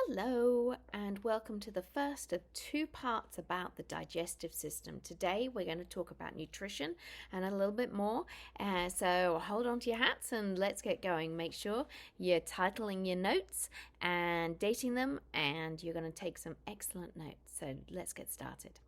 Hello, and welcome to the first of two parts about the digestive system. Today, we're going to talk about nutrition and a little bit more. So, hold on to your hats and let's get going. Make sure you're titling your notes and dating them, and you're going to take some excellent notes. So, let's get started.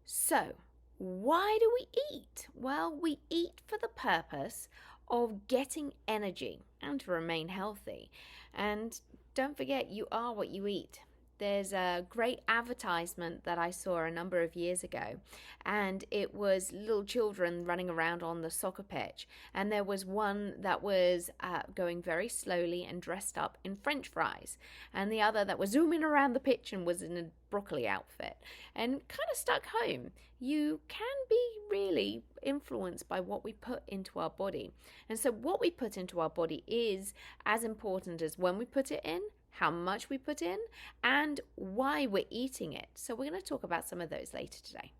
So, why do we eat? Well, we eat for the purpose of getting energy and to remain healthy. And don't forget, you are what you eat. There's a great advertisement that I saw a number of years ago, and it was little children running around on the soccer pitch. And there was one that was going very slowly and dressed up in French fries, and the other that was zooming around the pitch and was in a broccoli outfit, and kind of stuck home. You can be really influenced by what we put into our body. And so what we put into our body is as important as when we put it in, how much we put in, and why we're eating it. So we're going to talk about some of those later today.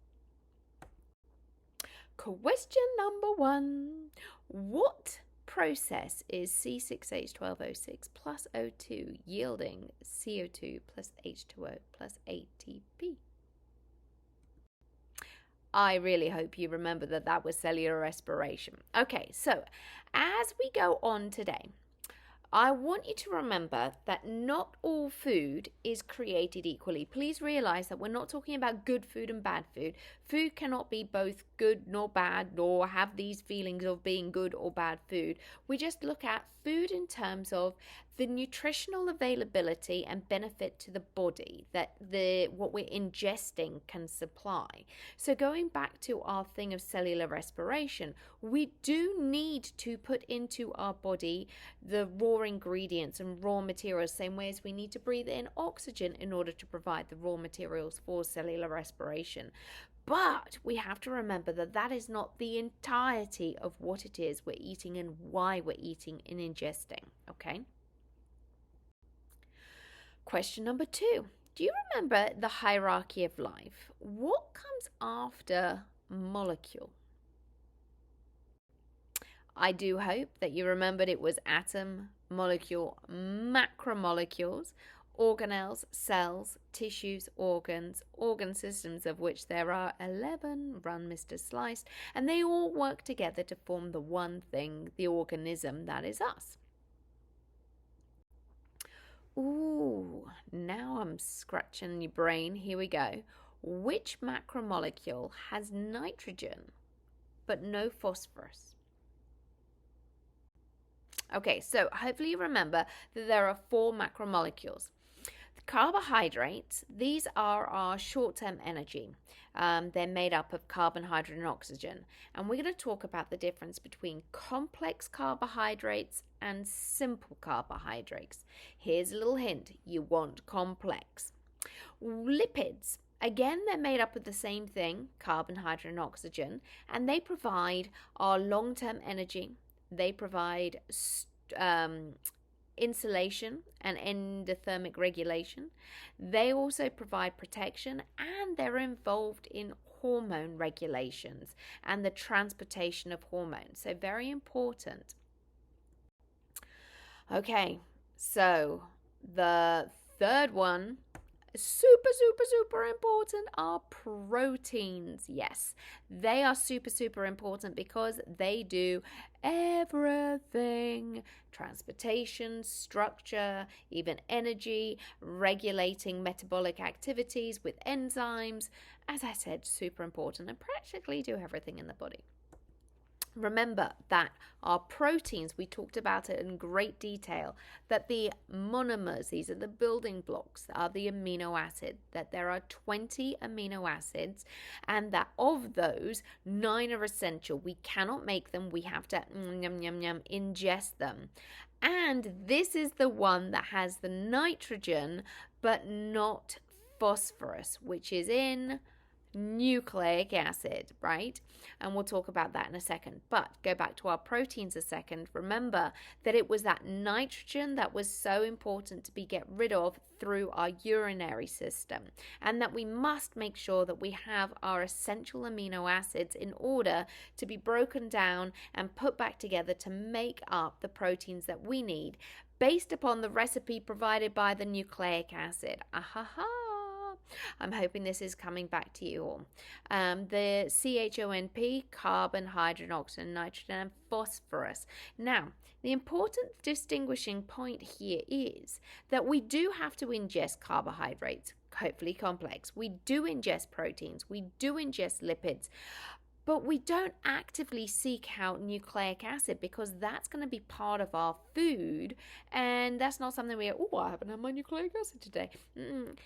Question number 1. What process is C6H12O6 plus O2 yielding CO2 plus H2O plus ATP? I really hope you remember that was cellular respiration. Okay, so as we go on today, I want you to remember that not all food is created equally. Please realize that we're not talking about good food and bad food. Food cannot be both good nor bad, nor have these feelings of being good or bad food. We just look at food in terms of the nutritional availability and benefit to the body that what we're ingesting can supply. So going back to our thing of cellular respiration, we do need to put into our body the raw ingredients and raw materials, same way as we need to breathe in oxygen in order to provide the raw materials for cellular respiration. But we have to remember that is not the entirety of what it is we're eating and why we're eating and ingesting, okay? Question number 2. Do you remember the hierarchy of life? What comes after molecule? I do hope that you remembered it was atom, molecule, macromolecules, organelles, cells, tissues, organs, organ systems, of which there are 11, run Mr. Sliced, and they all work together to form the one thing, the organism that is us. Ooh, now I'm scratching your brain. Here we go. Which macromolecule has nitrogen but no phosphorus? Okay, so hopefully you remember that there are 4 macromolecules. The carbohydrates, these are our short-term energy. They're made up of carbon, hydrogen, and oxygen. And we're going to talk about the difference between complex carbohydrates and simple carbohydrates. Here's a little hint. You want complex. Lipids. Again, they're made up of the same thing, carbon, hydrogen, and oxygen. And they provide our long-term energy. They provide insulation and endothermic regulation. They also provide protection, and they're involved in hormone regulations and the transportation of hormones. So very important. Okay, so the third one, super important, are proteins. Yes, they are super important because they do everything: transportation, structure, even energy, regulating metabolic activities with enzymes. As I said, super important, and practically do everything in the body. Remember that our proteins, we talked about it in great detail, that the monomers, these are the building blocks, are the amino acid, that there are 20 amino acids, and that of those, 9 are essential. We cannot make them, we have to ingest them. And this is the one that has the nitrogen, but not phosphorus, which is in nucleic acid, right? And we'll talk about that in a second. But go back to our proteins a second. Remember that it was that nitrogen that was so important to be get rid of through our urinary system, and that we must make sure that we have our essential amino acids in order to be broken down and put back together to make up the proteins that we need. based upon the recipe provided by the nucleic acid. Ahaha. I'm hoping this is coming back to you all. The CHONP, carbon, hydrogen, oxygen, nitrogen, and phosphorus. Now, the important distinguishing point here is that we do have to ingest carbohydrates, hopefully complex. We do ingest proteins. We do ingest lipids. But we don't actively seek out nucleic acid because that's going to be part of our food, and that's not something we go, I haven't had my nucleic acid today.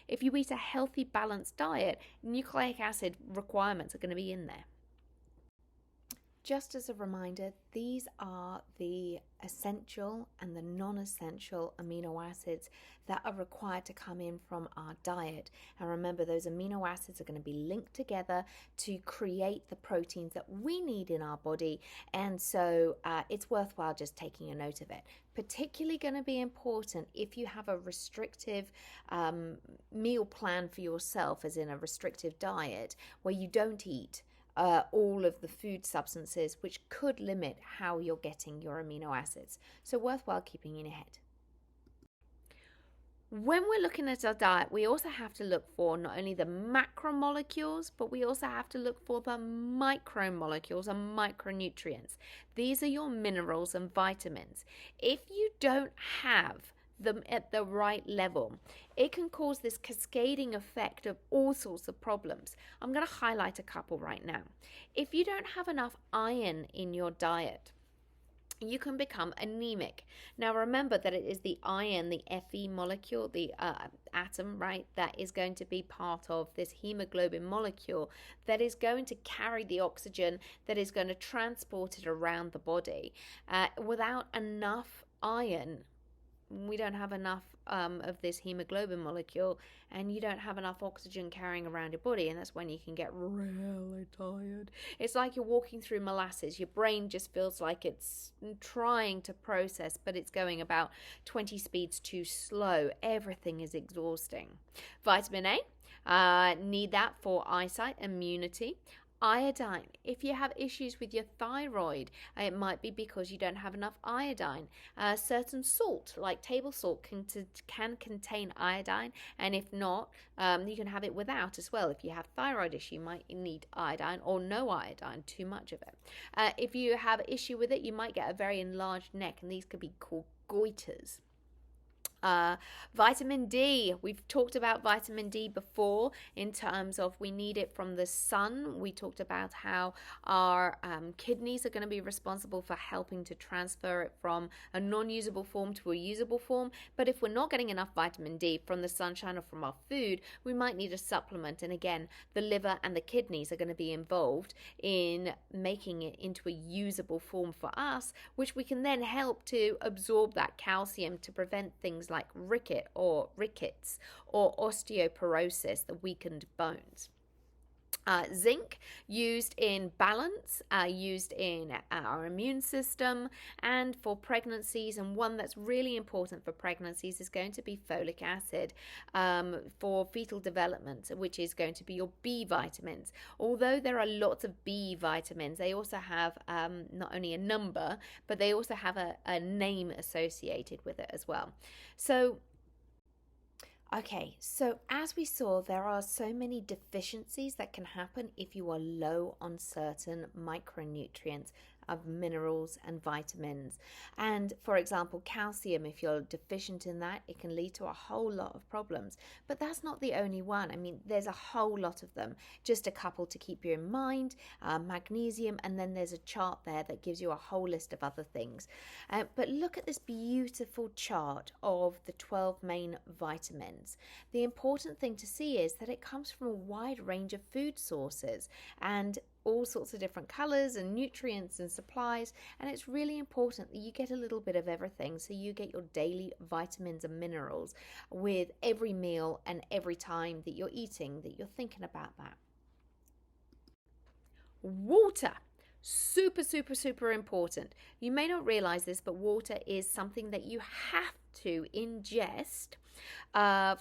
If you eat a healthy, balanced diet, nucleic acid requirements are going to be in there. Just as a reminder, these are the essential and the non-essential amino acids that are required to come in from our diet. And remember, those amino acids are going to be linked together to create the proteins that we need in our body. And so it's worthwhile just taking a note of it. Particularly going to be important if you have a restrictive meal plan for yourself, as in a restrictive diet where you don't eat all of the food substances, which could limit how you're getting your amino acids. So worthwhile keeping in your head. When we're looking at our diet, we also have to look for not only the macromolecules, but we also have to look for the micromolecules and micronutrients. These are your minerals and vitamins. If you don't have them at the right level, it can cause this cascading effect of all sorts of problems. I'm going to highlight a couple right now. If you don't have enough iron in your diet, you can become anemic. Now remember that it is the iron, the Fe molecule, the atom, right, that is going to be part of this hemoglobin molecule that is going to carry the oxygen, that is going to transport it around the body. Without enough iron, we don't have enough of this hemoglobin molecule, and you don't have enough oxygen carrying around your body, and that's when you can get really tired. It's like you're walking through molasses. Your brain just feels like it's trying to process, but it's going about 20 speeds too slow. Everything is exhausting. Vitamin A, need that for eyesight, immunity. Iodine. If you have issues with your thyroid, it might be because you don't have enough iodine. Certain salt, like table salt, can contain iodine, and if not, you can have it without as well. If you have thyroid issue, you might need iodine or no iodine, too much of it. If you have an issue with it, you might get a very enlarged neck, and these could be called goiters. Vitamin D. We've talked about vitamin D before in terms of we need it from the sun. We talked about how our kidneys are going to be responsible for helping to transfer it from a non-usable form to a usable form. But if we're not getting enough vitamin D from the sunshine or from our food, we might need a supplement. And again, the liver and the kidneys are going to be involved in making it into a usable form for us, which we can then help to absorb that calcium to prevent things like rickets or osteoporosis, the weakened bones. Zinc, used in balance, used in our immune system and for pregnancies, and one that's really important for pregnancies is going to be folic acid for fetal development, which is going to be your B vitamins. Although there are lots of B vitamins, they also have not only a number, but they also have a name associated with it as well. Okay, so as we saw, there are so many deficiencies that can happen if you are low on certain micronutrients of minerals and vitamins. And for example, calcium, if you're deficient in that, it can lead to a whole lot of problems. But that's not the only one. I mean, there's a whole lot of them. Just a couple to keep you in mind, magnesium, and then there's a chart there that gives you a whole list of other things. But look at this beautiful chart of the 12 main vitamins. The important thing to see is that it comes from a wide range of food sources and all sorts of different colors and nutrients and supplies, and it's really important that you get a little bit of everything so you get your daily vitamins and minerals with every meal and every time that you're eating, that you're thinking about that. Water. Super important. You may not realize this, but water is something that you have to ingest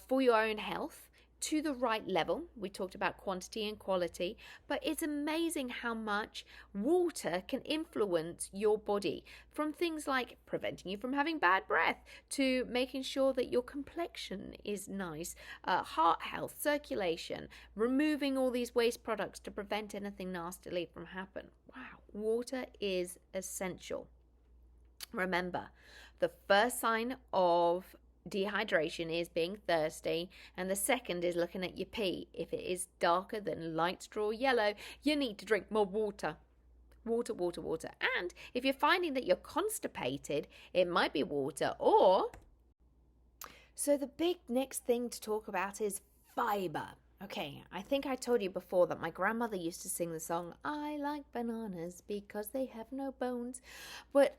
for your own health to the right level. We talked about quantity and quality, but it's amazing how much water can influence your body, from things like preventing you from having bad breath to making sure that your complexion is nice, heart health, circulation, removing all these waste products to prevent anything nastily from happen. Wow, water is essential. Remember, the first sign of dehydration is being thirsty, and the second is looking at your pee. If it is darker than light straw yellow, you need to drink more water. Water, water, water. And if you're finding that you're constipated, it might be water. Or so the big next thing to talk about is fiber. Okay, I think I told you before that my grandmother used to sing the song, I like bananas because they have no bones. But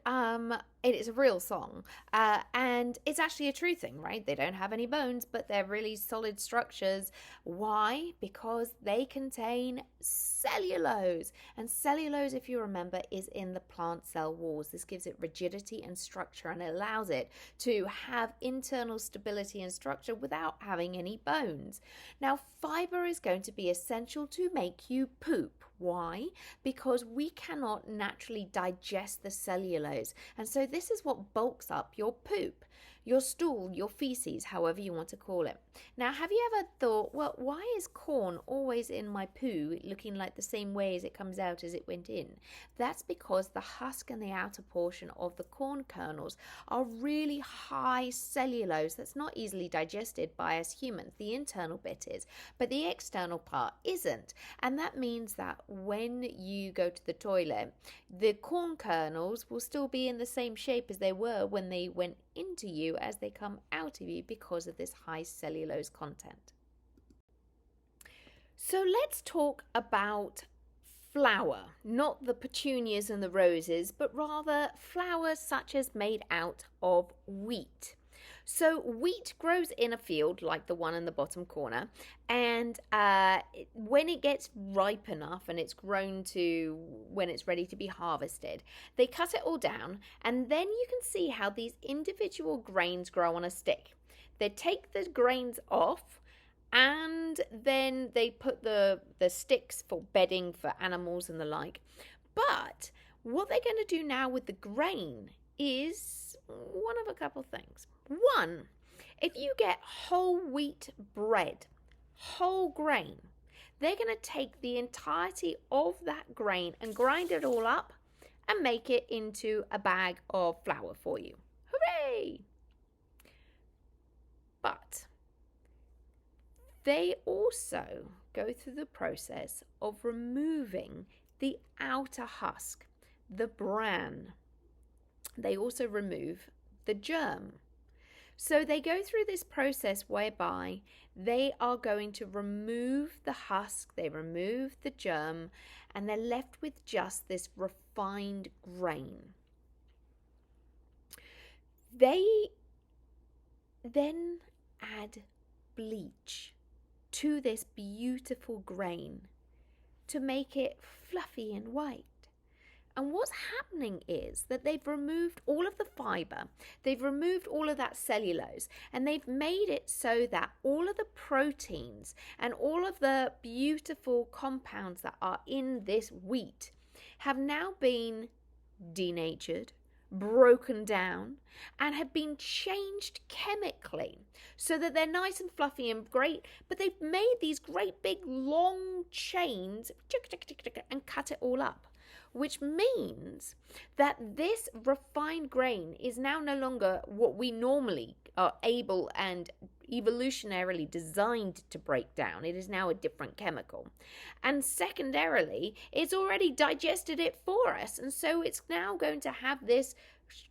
it is a real song. And it's actually a true thing, right? They don't have any bones, but they're really solid structures. Why? Because they contain cellulose. And cellulose, if you remember, is in the plant cell walls. This gives it rigidity and structure and allows it to have internal stability and structure without having any bones. Now, fiber is going to be essential to make you poop. Why? Because we cannot naturally digest the cellulose. And so this is what bulks up your poop, your stool, your feces, however you want to call it. Now, have you ever thought, well, why is corn always in my poo looking like the same way as it comes out as it went in? That's because the husk and the outer portion of the corn kernels are really high cellulose that's not easily digested by us humans. The internal bit is, but the external part isn't. And that means that when you go to the toilet, the corn kernels will still be in the same shape as they were when they went into you as they come out of you because of this high cellulose content. So let's talk about flour, not the petunias and the roses, but rather flour such as made out of wheat. So wheat grows in a field like the one in the bottom corner, and when it gets ripe enough and it's grown to when it's ready to be harvested, they cut it all down, and then you can see how these individual grains grow on a stick. They take the grains off, and then they put the sticks for bedding for animals and the like. But what they're going to do now with the grain is one of a couple things. One, if you get whole wheat bread, whole grain, they're going to take the entirety of that grain and grind it all up and make it into a bag of flour for you. Hooray! But they also go through the process of removing the outer husk, the bran. They also remove the germ. So they go through this process whereby they are going to remove the husk, they remove the germ, and they're left with just this refined grain. They then add bleach to this beautiful grain to make it fluffy and white. And what's happening is that they've removed all of the fiber, they've removed all of that cellulose, and they've made it so that all of the proteins and all of the beautiful compounds that are in this wheat have now been denatured, broken down, and have been changed chemically so that they're nice and fluffy and great, but they've made these great big long chains and cut it all up. Which means that this refined grain is now no longer what we normally are able and evolutionarily designed to break down. It is now a different chemical. And secondarily, it's already digested it for us. And so it's now going to have this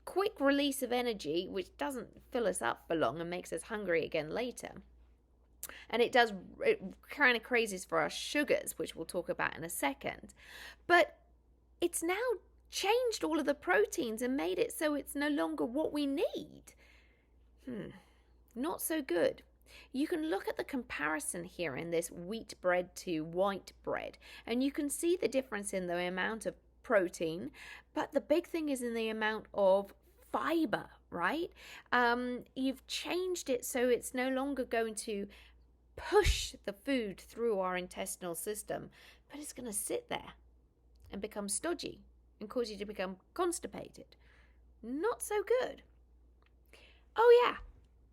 quick release of energy, which doesn't fill us up for long and makes us hungry again later. And it kind of crazes for our sugars, which we'll talk about in a second. But it's now changed all of the proteins and made it so it's no longer what we need. Not so good. You can look at the comparison here in this wheat bread to white bread, and you can see the difference in the amount of protein, but the big thing is in the amount of fiber, right? You've changed it so it's no longer going to push the food through our intestinal system, but it's going to sit there and become stodgy and cause you to become constipated. Not so good. Oh yeah,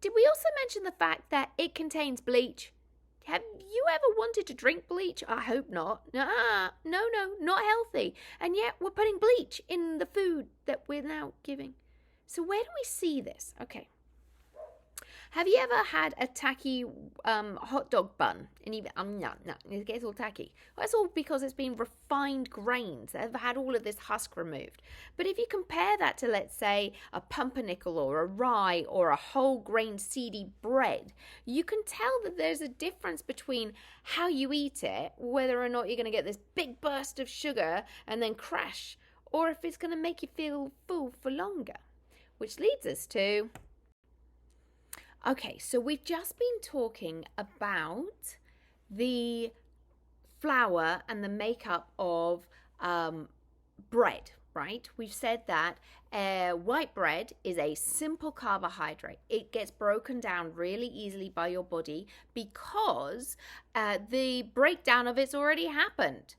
did we also mention the fact that it contains bleach? Have you ever wanted to drink bleach? I hope not. No, not healthy. And yet we're putting bleach in the food that we're now giving. So where do we see this? Okay. Have you ever had a tacky hot dog bun? And even no, it gets all tacky. Well, that's all because it's been refined grains that have had all of this husk removed. But if you compare that to, let's say, a pumpernickel or a rye or a whole grain seedy bread, you can tell that there's a difference between how you eat it, whether or not you're going to get this big burst of sugar and then crash, or if it's going to make you feel full for longer. Which leads us to... Okay, so we've just been talking about the flour and the makeup of bread, right? We've said that white bread is a simple carbohydrate. It gets broken down really easily by your body because the breakdown of it's already happened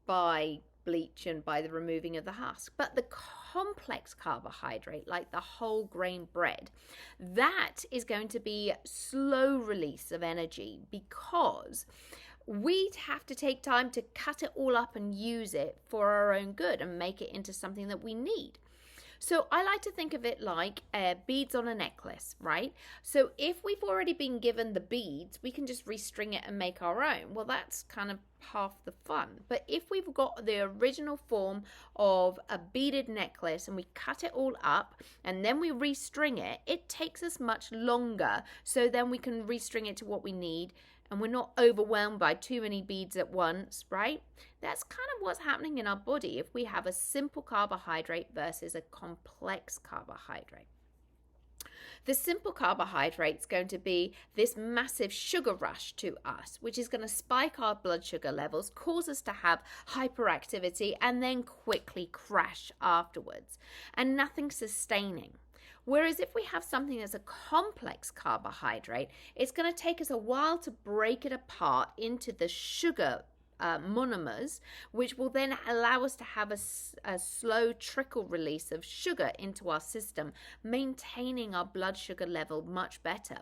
by bleach and by the removing of the husk. But the complex carbohydrate, like the whole grain bread, that is going to be slow release of energy because we'd have to take time to cut it all up and use it for our own good and make it into something that we need. So I like to think of it like beads on a necklace, right? So if we've already been given the beads, we can just restring it and make our own. Well, that's kind of half the fun. But if we've got the original form of a beaded necklace and we cut it all up and then we restring it, it takes us much longer. So then we can restring it to what we need and we're not overwhelmed by too many beads at once, right? That's kind of what's happening in our body if we have a simple carbohydrate versus a complex carbohydrate. The simple carbohydrate is going to be this massive sugar rush to us, which is going to spike our blood sugar levels, cause us to have hyperactivity, and then quickly crash afterwards, and nothing sustaining. Whereas if we have something that's a complex carbohydrate, it's going to take us a while to break it apart into the sugar monomers, which will then allow us to have a slow trickle release of sugar into our system, maintaining our blood sugar level much better.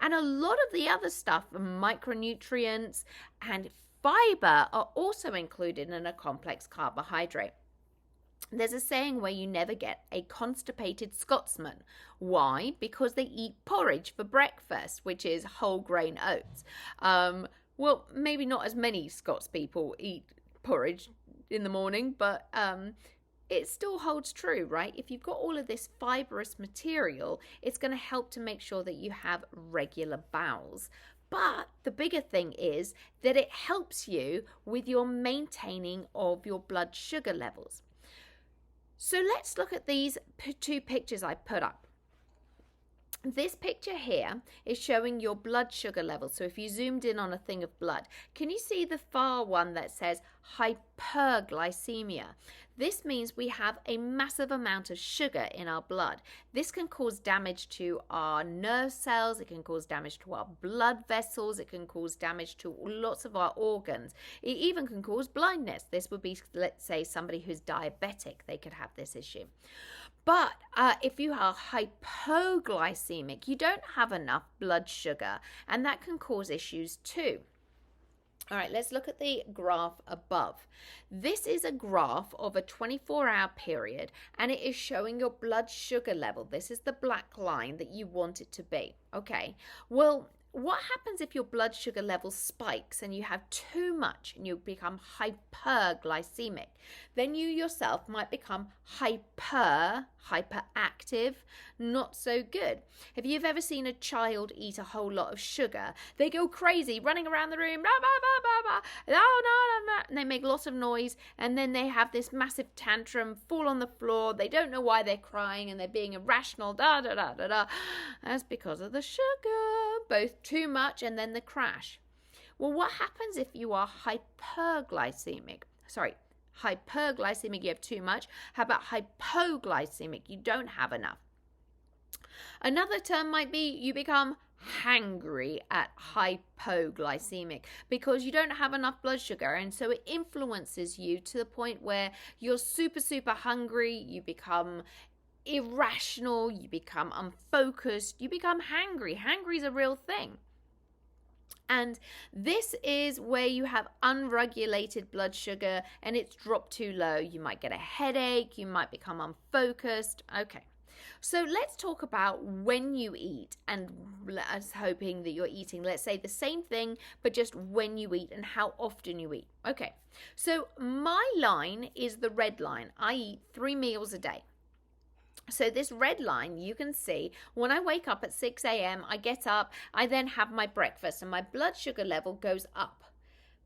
And a lot of the other stuff, micronutrients and fiber, are also included in a complex carbohydrate. There's a saying where you never get a constipated Scotsman. Why? Because they eat porridge for breakfast, which is whole grain oats. Well, maybe not as many Scots people eat porridge in the morning, but it still holds true, right? If you've got all of this fibrous material, it's going to help to make sure that you have regular bowels. But the bigger thing is that it helps you with your maintaining of your blood sugar levels. So let's look at these two pictures I put up. This picture here is showing your blood sugar level. So if you zoomed in on a thing of blood, can you see the far one that says hyperglycemia? This means we have a massive amount of sugar in our blood. This can cause damage to our nerve cells. It can cause damage to our blood vessels. It can cause damage to lots of our organs. It even can cause blindness. This would be, let's say, somebody who's diabetic. They could have this issue. But if you are hypoglycemic, you don't have enough blood sugar, and that can cause issues too. All right, let's look at the graph above. This is a graph of a 24-hour period, and it is showing your blood sugar level. This is the black line that you want it to be. Okay, well, what happens if your blood sugar level spikes and you have too much and you become hyperglycemic? Then you yourself might become hyperactive, not so good. If you've ever seen a child eat a whole lot of sugar, they go crazy, running around the room, blah, blah, blah, blah, blah. Oh, no, and they make lots of noise, and then they have this massive tantrum, fall on the floor, they don't know why they're crying, and they're being irrational, da, da, da, da, da. That's because of the sugar, both too much and then the crash. Well, what happens if you are hyperglycemic? Hyperglycemic, you have too much. How about hypoglycemic? You don't have enough. Another term might be you become hangry at hypoglycemic because you don't have enough blood sugar, and so it influences you to the point where you're super, super hungry, you become irrational, you become unfocused, you become hangry. Hangry is a real thing. And this is where you have unregulated blood sugar and it's dropped too low. You might get a headache, you might become unfocused. Okay, so let's talk about when you eat, and us hoping that you're eating, let's say, the same thing, but just when you eat and how often you eat. Okay, so my line is the red line. I eat 3 meals a day. So this red line, you can see when I wake up at 6 a.m., I get up, I then have my breakfast and my blood sugar level goes up.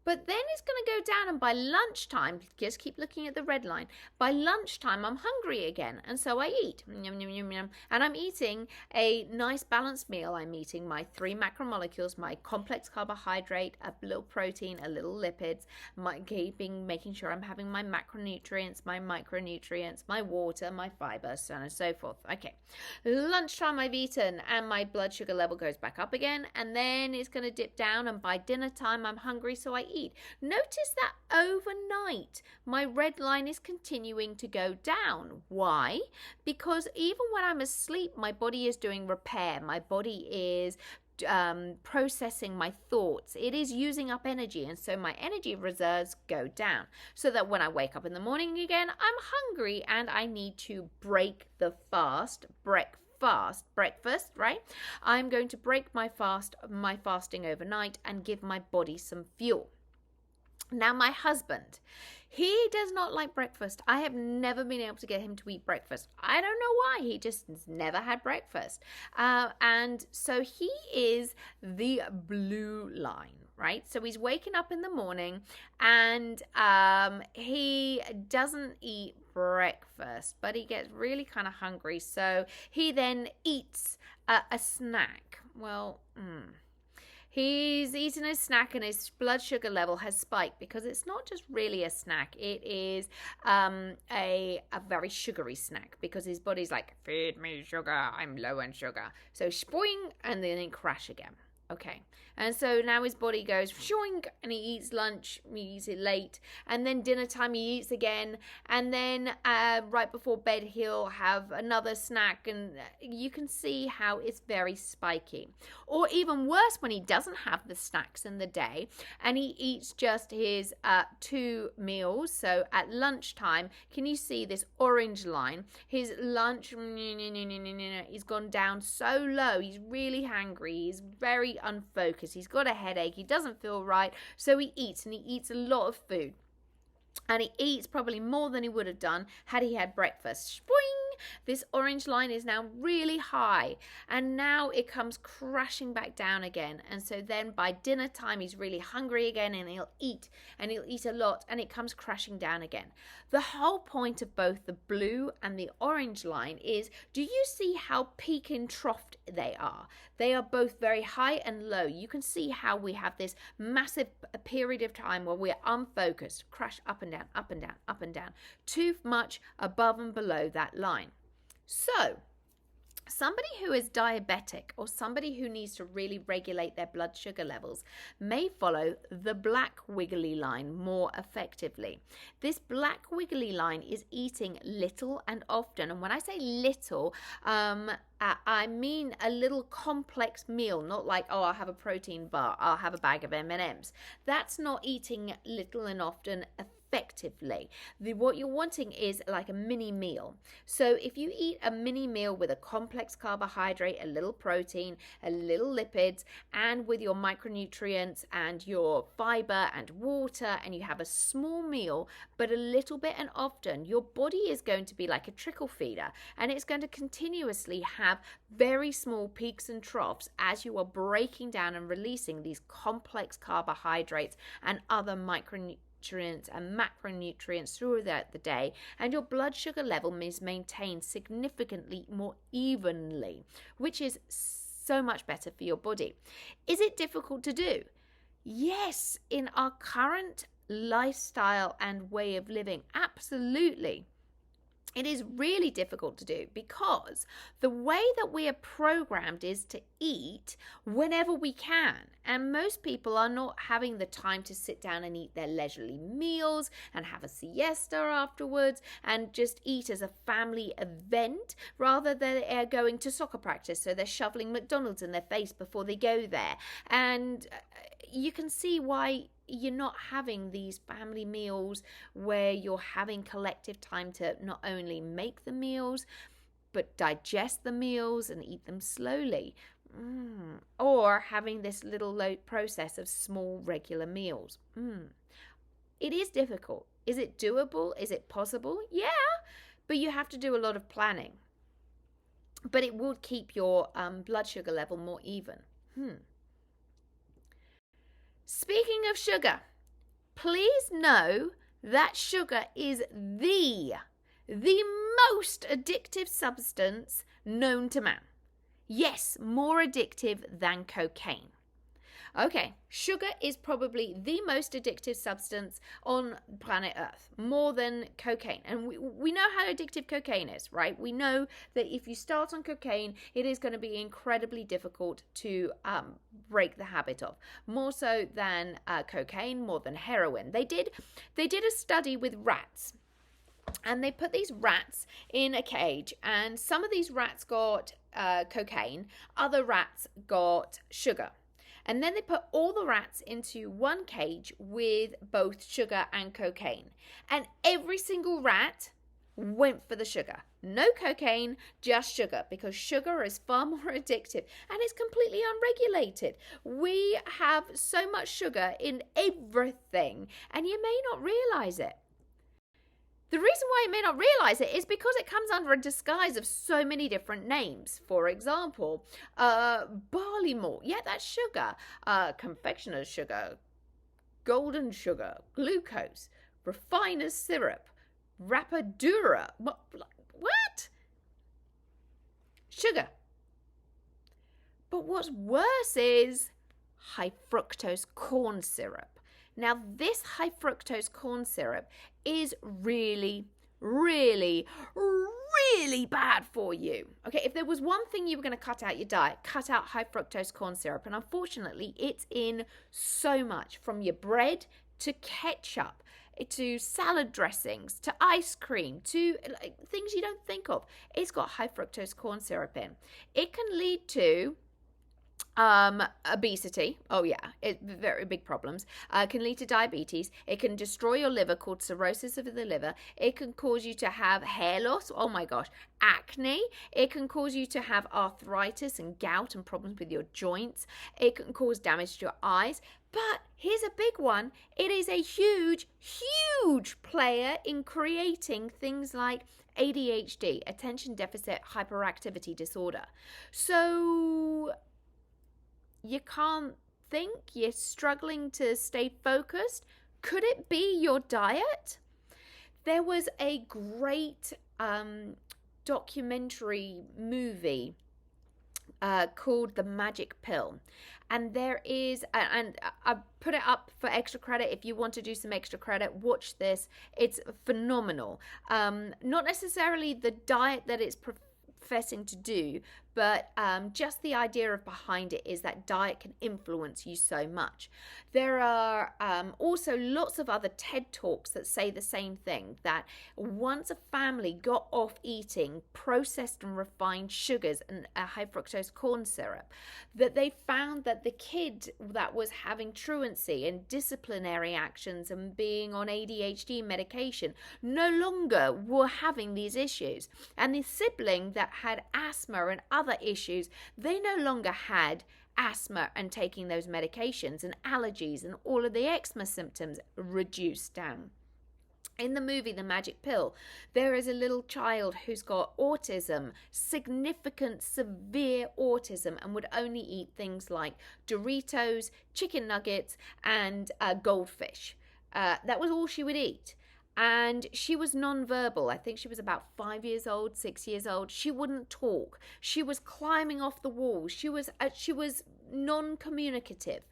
But then it's going to go down, and by lunchtime, just keep looking at the red line, by lunchtime I'm hungry again, and so I eat. Yum, yum, yum, yum. And I'm eating a nice balanced meal. I'm eating my 3 macromolecules, my complex carbohydrate, a little protein, a little lipids, making sure I'm having my macronutrients, my micronutrients, my water, my fiber, so on and so forth. Okay, lunchtime I've eaten and my blood sugar level goes back up again, and then it's going to dip down, and by dinner time I'm hungry, so I eat. Notice that overnight my red line is continuing to go down. Why? Because even when I'm asleep, my body is doing repair. My body is processing my thoughts. It is using up energy, and so my energy reserves go down, so that when I wake up in the morning again, I'm hungry and I need to break the fast, breakfast, right? I'm going to break my fasting overnight and give my body some fuel. Now, my husband, he does not like breakfast. I have never been able to get him to eat breakfast. I don't know why. He just never had breakfast. And so he is the blue line, right? So he's waking up in the morning and he doesn't eat breakfast, but he gets really kind of hungry. So he then eats a snack. Well, he's eaten a snack and his blood sugar level has spiked because it's not just really a snack. It is a very sugary snack because his body's like, feed me sugar, I'm low on sugar. So spoing, and then it crash again. Okay, and so now his body goes shoink, and he eats lunch, he eats it late, and then dinner time he eats again, and then right before bed he'll have another snack, and you can see how it's very spiky. Or even worse, when he doesn't have the snacks in the day and he eats just his 2 meals. So at lunchtime, can you see this orange line? His lunch, he's gone down so low, he's really hungry, he's very unfocused, he's got a headache, he doesn't feel right, so he eats, and he eats a lot of food, and he eats probably more than he would have done had he had breakfast. Boing! This orange line is now really high, and now it comes crashing back down again. And so then by dinner time he's really hungry again, and he'll eat a lot, and it comes crashing down again. The whole point of both the blue and the orange line is, do you see how peak and troughed they are? They are both very high and low. You can see how we have this massive period of time where we're unfocused, crash up and down, up and down, up and down, too much above and below that line. So, somebody who is diabetic or somebody who needs to really regulate their blood sugar levels may follow the black wiggly line more effectively. This black wiggly line is eating little and often. And when I say little, I mean a little complex meal, not like, oh, I'll have a protein bar, I'll have a bag of M&Ms. That's not eating little and often effectively. What you're wanting is like a mini meal. So if you eat a mini meal with a complex carbohydrate, a little protein, a little lipids, and with your micronutrients and your fiber and water, and you have a small meal, but a little bit and often, your body is going to be like a trickle feeder, and it's going to continuously have very small peaks and troughs as you are breaking down and releasing these complex carbohydrates and other micronutrients and macronutrients throughout the day, and your blood sugar level is maintained significantly more evenly, which is so much better for your body. Is it difficult to do? Yes, in our current lifestyle and way of living, absolutely. It is really difficult to do because the way that we are programmed is to eat whenever we can. And most people are not having the time to sit down and eat their leisurely meals and have a siesta afterwards and just eat as a family event. Rather, they are going to soccer practice, so they're shoveling McDonald's in their face before they go there. And you can see why you're not having these family meals where you're having collective time to not only make the meals but digest the meals and eat them slowly, or having this little low process of small regular meals. It is difficult. Is it doable? Is it possible? Yeah, but you have to do a lot of planning, but it would keep your blood sugar level more even. Speaking of sugar, please know that sugar is the most addictive substance known to man. Yes, more addictive than cocaine. Okay, sugar is probably the most addictive substance on planet Earth, more than cocaine. And we know how addictive cocaine is, right? We know that if you start on cocaine, it is going to be incredibly difficult to break the habit of. More so than cocaine, more than heroin. They did a study with rats. And they put these rats in a cage, and some of these rats got cocaine, other rats got sugar. And then they put all the rats into one cage with both sugar and cocaine. And every single rat went for the sugar. No cocaine, just sugar, because sugar is far more addictive and it's completely unregulated. We have so much sugar in everything, and you may not realize it. The reason why you may not realize it is because it comes under a disguise of so many different names. For example, barley malt, yeah, that's sugar. Confectioner's sugar, golden sugar, glucose, refiner's syrup, rapadura. What? Sugar. But what's worse is high fructose corn syrup. Now, this high fructose corn syrup is really, really, really bad for you. Okay, if there was one thing you were going to cut out your diet, cut out high fructose corn syrup. And unfortunately, it's in so much, from your bread to ketchup, to salad dressings, to ice cream, to things you don't think of. It's got high fructose corn syrup in. It can lead to obesity. Oh yeah, very big problems. Can lead to diabetes. It can destroy your liver, called cirrhosis of the liver. It can cause you to have hair loss. Oh my gosh, acne. It can cause you to have arthritis and gout and problems with your joints. It can cause damage to your eyes. But here's a big one. It is a huge, huge player in creating things like ADHD, attention deficit hyperactivity disorder. So you can't think, you're struggling to stay focused. Could it be your diet? There was a great documentary movie called The Magic Pill. And there is, and I put it up for extra credit. If you want to do some extra credit, watch this. It's phenomenal. Not necessarily the diet that it's professing to do, but just the idea of behind it is that diet can influence you so much. There are also lots of other TED Talks that say the same thing, that once a family got off eating processed and refined sugars and high fructose corn syrup, that they found that the kid that was having truancy and disciplinary actions and being on ADHD medication no longer were having these issues. And the sibling that had asthma and other issues, they no longer had asthma and taking those medications, and allergies and all of the eczema symptoms reduced down. In the movie The Magic Pill, there is a little child who's got autism, significant, severe autism, and would only eat things like Doritos, chicken nuggets, and goldfish. That was all she would eat. And she was non-verbal. I think she was about 5 years old, 6 years old. She wouldn't talk. She was climbing off the walls. She was non-communicative.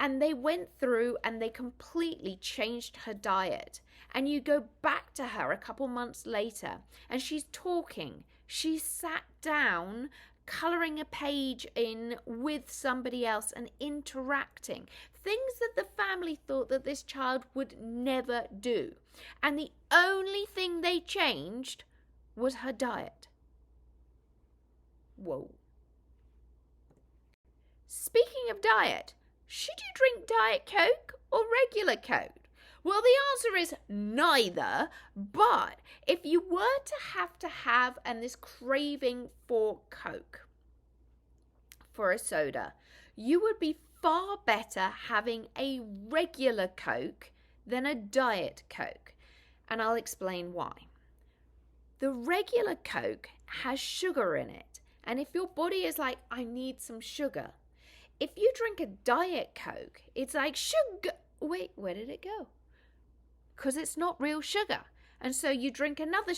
And they went through and they completely changed her diet. And you go back to her a couple months later and she's talking. She sat down, colouring a page in with somebody else and interacting. Things that the family thought that this child would never do. And the only thing they changed was her diet. Whoa. Speaking of diet, should you drink Diet Coke or regular Coke? Well, the answer is neither, but if you were to have and this craving for Coke, for a soda, you would be far better having a regular Coke than a Diet Coke. And I'll explain why. The regular Coke has sugar in it. And if your body is like, I need some sugar, if you drink a Diet Coke, it's like, sugar. Wait, where did it go? Because it's not real sugar. And so you drink another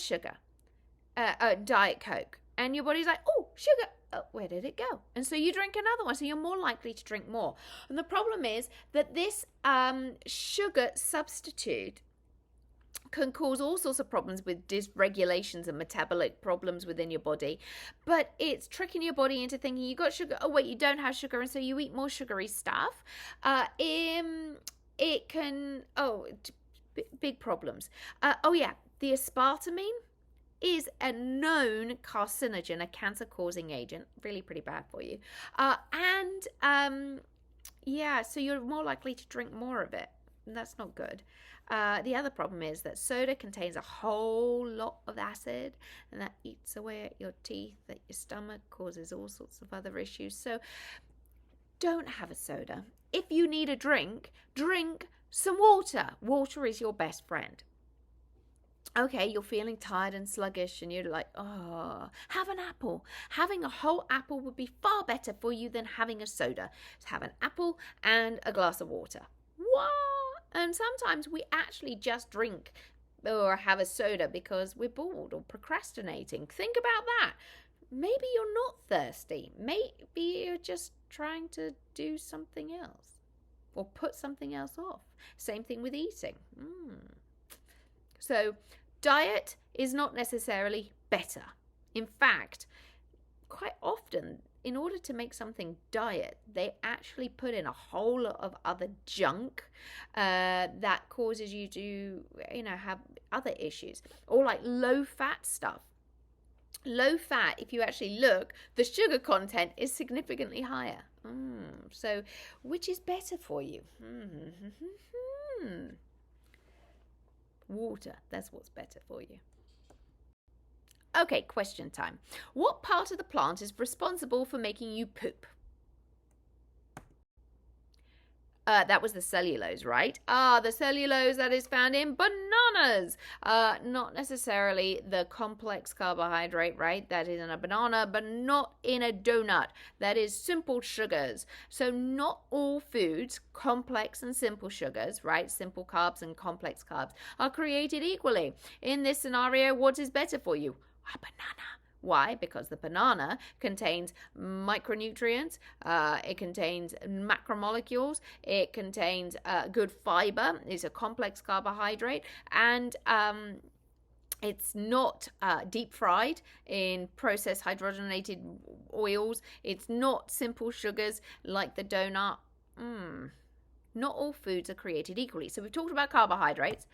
Diet Coke. And your body's like, oh, sugar. Oh, where did it go? And so you drink another one. So you're more likely to drink more. And the problem is that this sugar substitute can cause all sorts of problems with dysregulations and metabolic problems within your body. But it's tricking your body into thinking you got sugar. Oh, wait, you don't have sugar. And so you eat more sugary stuff. It can, big problems. The aspartame is a known carcinogen, a cancer-causing agent, really pretty bad for you. So you're more likely to drink more of it. And that's not good. The other problem is that soda contains a whole lot of acid, and that eats away at your teeth, at your stomach, causes all sorts of other issues. So don't have a soda. If you need a drink, drink some water. Water is your best friend. Okay, you're feeling tired and sluggish and you're like, oh, have an apple. Having a whole apple would be far better for you than having a soda. So have an apple and a glass of water. What? And sometimes we actually just drink or have a soda because we're bored or procrastinating. Think about that. Maybe you're not thirsty. Maybe you're just trying to do something else or put something else off. Same thing with eating. So diet is not necessarily better. In fact, quite often, in order to make something diet, they actually put in a whole lot of other junk that causes you to, have other issues. Or like low-fat stuff. Low fat, if you actually look, the sugar content is significantly higher. So, which is better for you? Water, that's what's better for you. Okay, question time. What part of the plant is responsible for making you poop? That was the cellulose, right? The cellulose that is found in bananas. Not necessarily the complex carbohydrate, right? That is in a banana, but not in a donut. That is simple sugars. So not all foods, complex and simple sugars, right? Simple carbs and complex carbs are created equally. In this scenario, what is better for you? A banana. Why? Because the banana contains micronutrients, it contains macromolecules, it contains good fiber, it's a complex carbohydrate, and it's not deep fried in processed hydrogenated oils. It's not simple sugars like the donut. Not all foods are created equally. So we've talked about carbohydrates.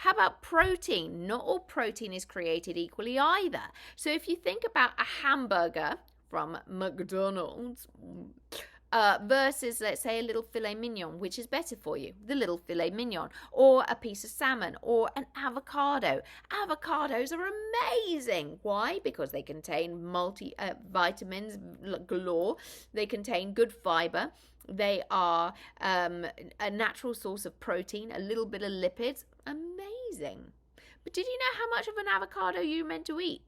How about protein? Not all protein is created equally either. So if you think about a hamburger from McDonald's versus, let's say, a little filet mignon, which is better for you? The little filet mignon, or a piece of salmon, or an avocado. Avocados are amazing. Why? Because they contain vitamins galore. They contain good fiber. They are a natural source of protein, a little bit of lipids. Amazing. But did you know how much of an avocado you're meant to eat?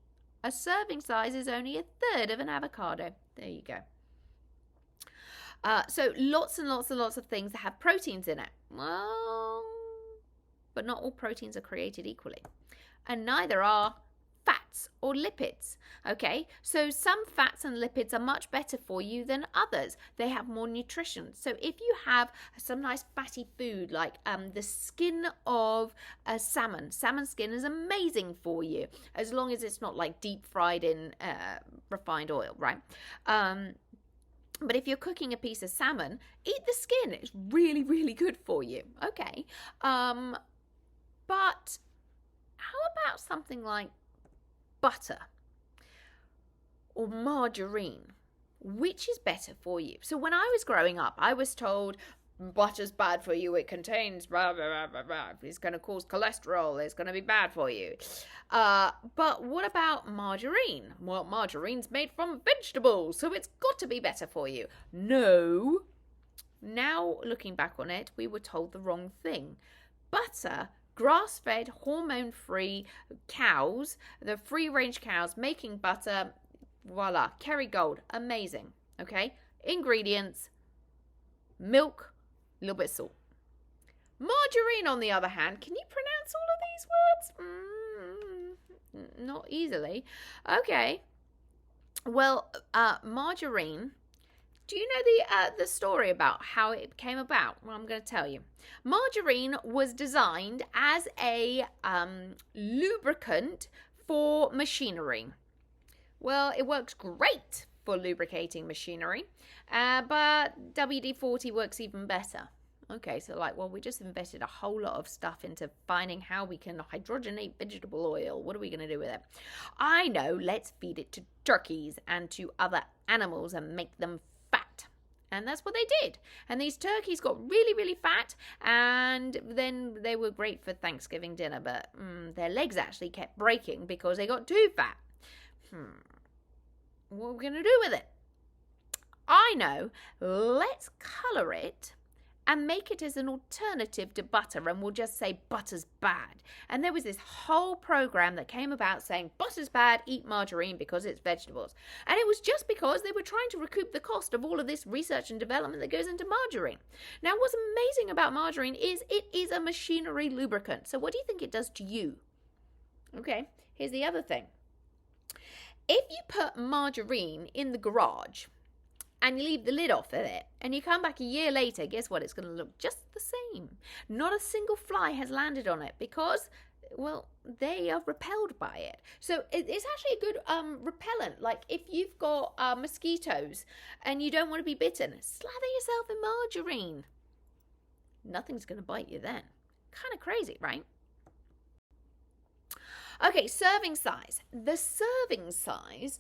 A serving size is only a third of an avocado. There you go. So lots and lots and lots of things that have proteins in it. Well, but not all proteins are created equally. And neither are fat. fats or lipids. Okay, so some fats and lipids are much better for you than others. They have more nutrition. So if you have some nice fatty food like the skin of a salmon skin is amazing for you, as long as it's not like deep fried in refined oil, right? But if you're cooking a piece of salmon, eat the skin. It's really, really good for you. Okay. But how about something like butter or margarine? Which is better for you? So when I was growing up, I was told butter's bad for you. It contains blah, blah, blah, blah, blah. It's going to cause cholesterol. It's going to be bad for you. But what about margarine? Well, margarine's made from vegetables, so it's got to be better for you. No. Now, looking back on it, we were told the wrong thing. Butter, grass-fed, hormone-free cows, the free-range cows making butter, voila, Kerrygold, amazing. Okay, ingredients, milk, a little bit of salt. Margarine, on the other hand, can you pronounce all of these words? Not easily. Okay. Well, margarine. Do you know the story about how it came about? Well, I'm going to tell you. Margarine was designed as a lubricant for machinery. Well, it works great for lubricating machinery, but WD-40 works even better. Okay, so we just invested a whole lot of stuff into finding how we can hydrogenate vegetable oil. What are we going to do with it? I know, let's feed it to turkeys and to other animals and make them fat. And that's what they did. And these turkeys got really, really fat, and then they were great for Thanksgiving dinner, but their legs actually kept breaking because they got too fat. What are we going to do with it? I know, let's colour it and make it as an alternative to butter, and we'll just say butter's bad. And there was this whole program that came about saying butter's bad, eat margarine because it's vegetables. And it was just because they were trying to recoup the cost of all of this research and development that goes into margarine. Now, what's amazing about margarine is it is a machinery lubricant. So what do you think it does to you? Okay, here's the other thing. If you put margarine in the garage and you leave the lid off of it, and you come back a year later, guess what? It's going to look just the same. Not a single fly has landed on it because, well, they are repelled by it. So it's actually a good repellent. Like if you've got mosquitoes and you don't want to be bitten, slather yourself in margarine. Nothing's going to bite you then. Kind of crazy, right? Okay, serving size. The serving size,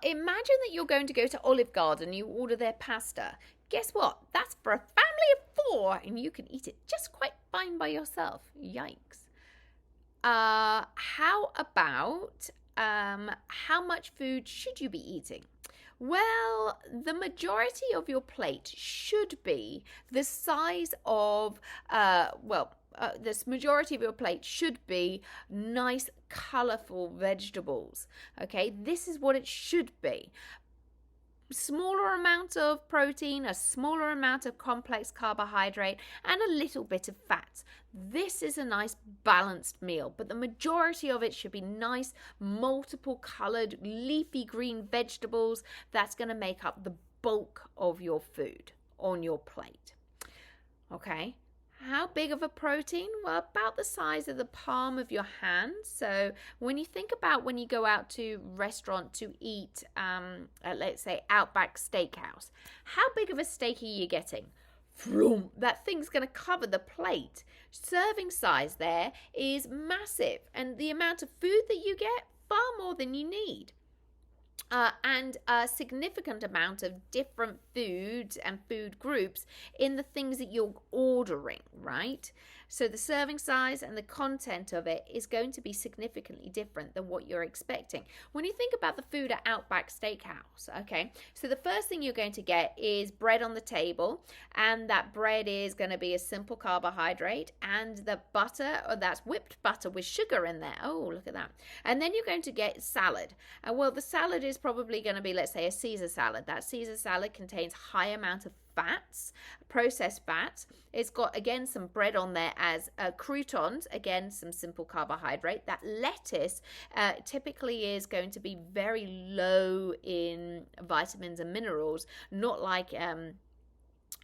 imagine that you're going to go to Olive Garden, you order their pasta. Guess what? That's for a family of 4, and you can eat it just quite fine by yourself. Yikes. How about how much food should you be eating? Well, the majority of your plate should be the size of, this majority of your plate should be nice, colourful vegetables. Okay, this is what it should be. Smaller amount of protein, a smaller amount of complex carbohydrate, and a little bit of fat. This is a nice balanced meal, but the majority of it should be nice, multiple coloured, leafy green vegetables. That's going to make up the bulk of your food on your plate. Okay. How big of a protein? Well, about the size of the palm of your hand. So when you think about when you go out to restaurant to eat, let's say Outback Steakhouse, how big of a steak are you getting? Vroom, that thing's going to cover the plate. Serving size there is massive, and the amount of food that you get, far more than you need. And a significant amount of different foods and food groups in the things that you're ordering, right? So the serving size and the content of it is going to be significantly different than what you're expecting. When you think about the food at Outback Steakhouse, okay, so the first thing you're going to get is bread on the table, and that bread is going to be a simple carbohydrate, and the butter, or that's whipped butter with sugar in there. Oh, look at that. And then you're going to get salad. Well, the salad is probably going to be, let's say, a Caesar salad. That Caesar salad contains high amount of fats, processed fats. It's got, again, some bread on there as croutons, again, some simple carbohydrate. That lettuce typically is going to be very low in vitamins and minerals, not like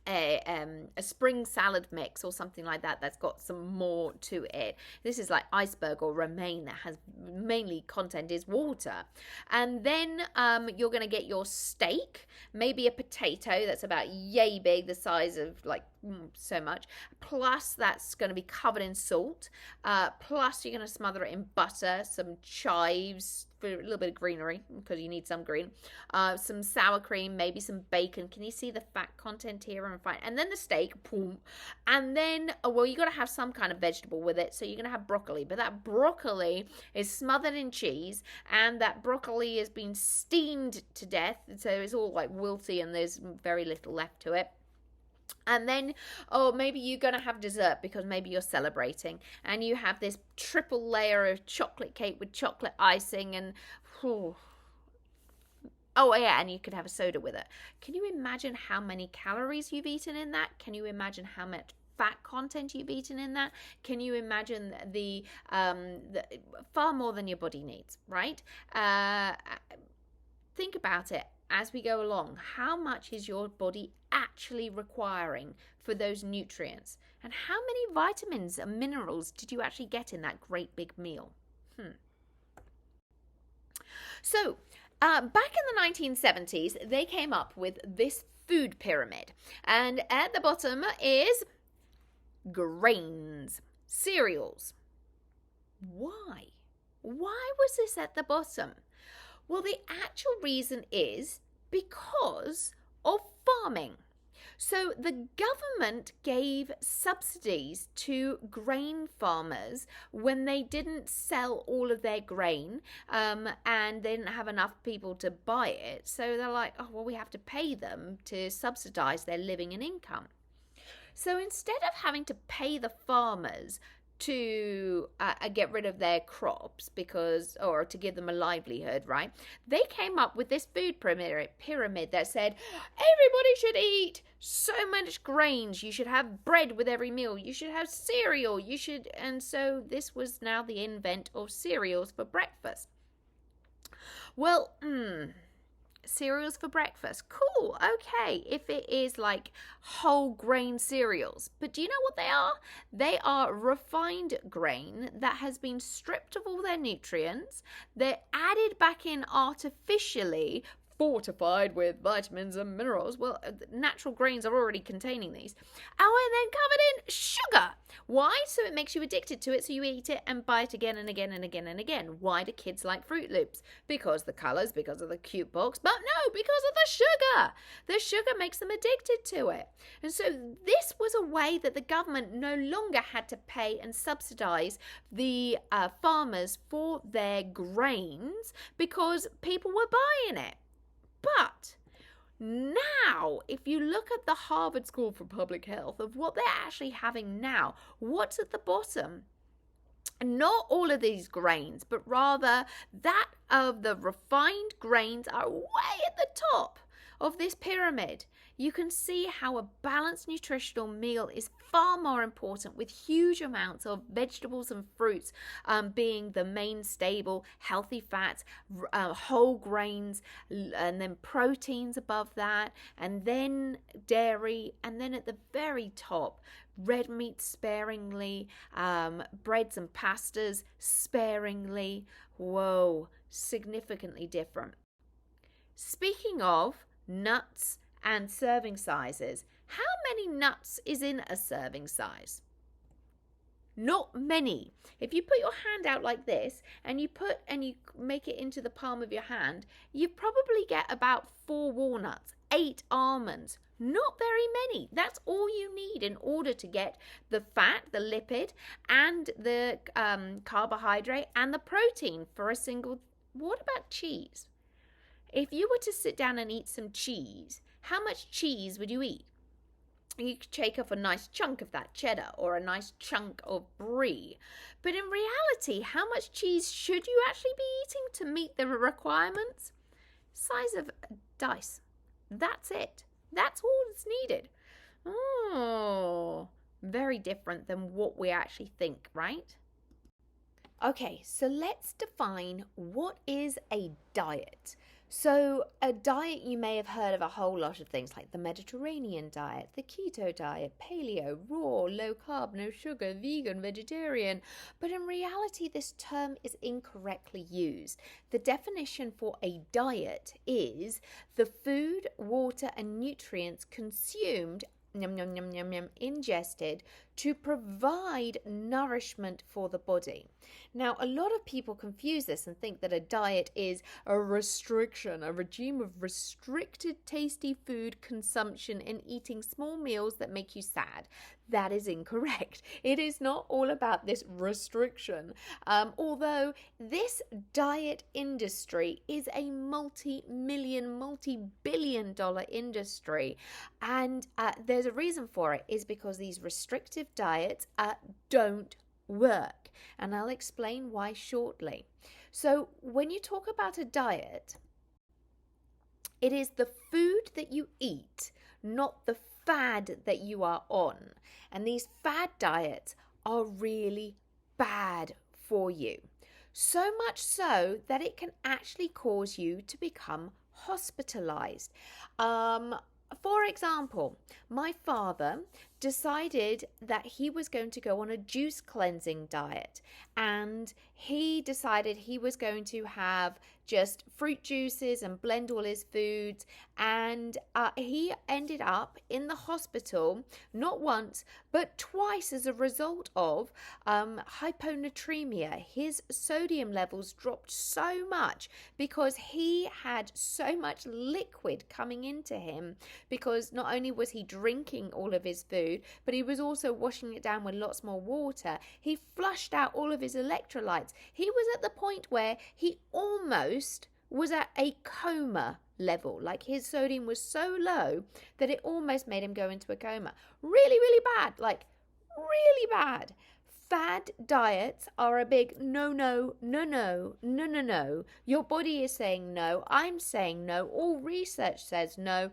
a spring salad mix or something like that that's got some more to it. This is like iceberg or romaine that has mainly content is water. And then you're going to get your steak, maybe a potato that's about yay big, the size of like so much, plus that's going to be covered in salt, plus you're going to smother it in butter, some chives for a little bit of greenery because you need some green, some sour cream, maybe some bacon. Can you see the fat content here? And then the steak, boom. And then, well, you got to have some kind of vegetable with it, so you're going to have broccoli, but that broccoli is smothered in cheese, and that broccoli has been steamed to death, so it's all like wilty and there's very little left to it. And then, maybe you're going to have dessert because maybe you're celebrating. And you have this triple layer of chocolate cake with chocolate icing and... Oh, yeah, and you could have a soda with it. Can you imagine how many calories you've eaten in that? Can you imagine how much fat content you've eaten in that? Can you imagine the far more than your body needs, right? Think about it. As we go along, how much is your body actually requiring for those nutrients? And how many vitamins and minerals did you actually get in that great big meal? So, back in the 1970s, they came up with this food pyramid. And at the bottom is grains, cereals. Why? Why was this at the bottom? Well, the actual reason is because of farming. So the government gave subsidies to grain farmers when they didn't sell all of their grain and they didn't have enough people to buy it. So they're like, oh, well, we have to pay them to subsidize their living and income. So instead of having to pay the farmers to get rid of their crops or to give them a livelihood, right? They came up with this food pyramid that said everybody should eat so much grains. You should have bread with every meal. You should have cereal. And so this was now the invent of cereals for breakfast. Well, cereals for breakfast. Cool. Okay. If it is like whole grain cereals. But do you know what they are? They are refined grain that has been stripped of all their nutrients. They're added back in artificially, fortified with vitamins and minerals. Well, natural grains are already containing these. Oh, and then covered in sugar. Why? So it makes you addicted to it, so you eat it and buy it again and again and again and again. Why do kids like Fruit Loops? Because the colours, because of the cute box, but no, because of the sugar. The sugar makes them addicted to it. And so this was a way that the government no longer had to pay and subsidise the farmers for their grains because people were buying it. But now, if you look at the Harvard School for Public Health of what they're actually having now, what's at the bottom? Not all of these grains, but rather that of the refined grains are way at the top of this pyramid. You can see how a balanced nutritional meal is far more important, with huge amounts of vegetables and fruits being the main stable, healthy fats, whole grains, and then proteins above that, and then dairy, and then at the very top, red meat sparingly, breads and pastas sparingly. Whoa, significantly different. Speaking of nuts and serving sizes, how many nuts is in a serving size? Not many. If you put your hand out like this and you make it into the palm of your hand, you probably get about 4 walnuts, 8 almonds. Not very many. That's all you need in order to get the fat, the lipid, and the carbohydrate and the protein for a single. What about cheese? If you were to sit down and eat some cheese, how much cheese would you eat? You could take off a nice chunk of that cheddar or a nice chunk of brie. But in reality, how much cheese should you actually be eating to meet the requirements? size of a dice. That's it. That's all that's needed. Oh, very different than what we actually think, right? Okay, so let's define what is a diet. So, a diet, you may have heard of a whole lot of things like the Mediterranean diet, the keto diet, paleo, raw, low carb, no sugar, vegan, vegetarian. But in reality, this term is incorrectly used. The definition for a diet is the food, water, and nutrients consumed ingested to provide nourishment for the body. Now, a lot of people confuse this and think that a diet is a restriction, a regime of restricted tasty food consumption and eating small meals that make you sad. That is incorrect. It is not all about this restriction. Although this diet industry is a multi-million, multi-billion dollar industry, and there's a reason for it, is because these restrictive diets don't work, and I'll explain why shortly. So when you talk about a diet, it is the food that you eat, not the fad that you are on. And these fad diets are really bad for you. So much so that it can actually cause you to become hospitalized. For example, my father decided that he was going to go on a juice cleansing diet, and he decided he was going to have just fruit juices and blend all his foods, and he ended up in the hospital not once but twice as a result of hyponatremia. His sodium levels dropped so much because he had so much liquid coming into him, because not only was he drinking all of his food, but he was also washing it down with lots more water. He flushed out all of his electrolytes. He was at the point where he almost was at a coma level. Like, his sodium was so low that it almost made him go into a coma. Really, really bad. Like, really bad. Fad diets are a big no, no, no, no, no, no, no. Your body is saying no. I'm saying no. All research says no.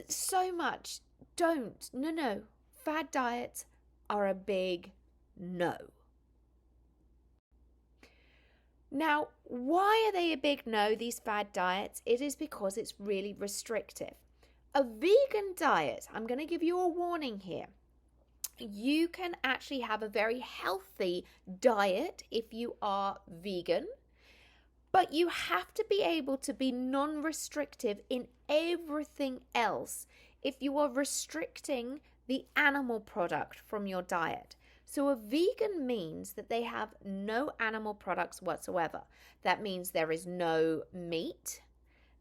So much. Don't. No, no. Fad diets are a big no. Now, why are they a big no, these fad diets? It is because it's really restrictive. A vegan diet, I'm going to give you a warning here. You can actually have a very healthy diet if you are vegan, but you have to be able to be non-restrictive in everything else if you are restricting the animal product from your diet. So a vegan means that they have no animal products whatsoever. That means there is no meat.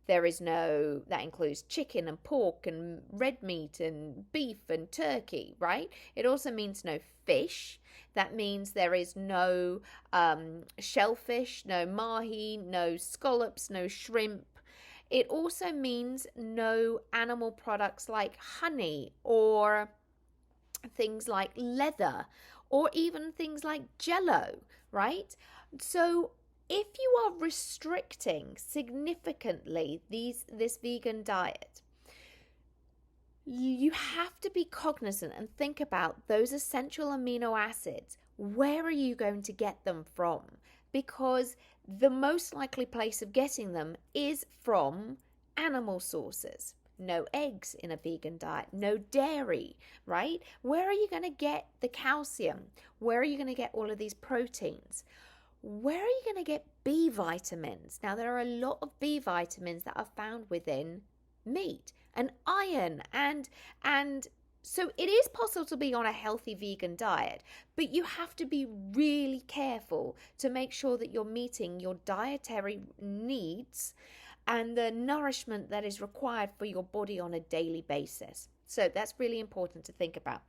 That includes chicken and pork and red meat and beef and turkey, right? It also means no fish. That means there is no shellfish, no mahi, no scallops, no shrimp. It also means no animal products like honey or things like leather or even things like Jell-O, right? So if you are restricting significantly this vegan diet, you have to be cognizant and think about those essential amino acids. Where are you going to get them from? Because the most likely place of getting them is from animal sources. No eggs in a vegan diet, no dairy, right? Where are you going to get the calcium? Where are you going to get all of these proteins? Where are you going to get B vitamins? Now, there are a lot of B vitamins that are found within meat, and iron, and so it is possible to be on a healthy vegan diet, but you have to be really careful to make sure that you're meeting your dietary needs and the nourishment that is required for your body on a daily basis. So that's really important to think about.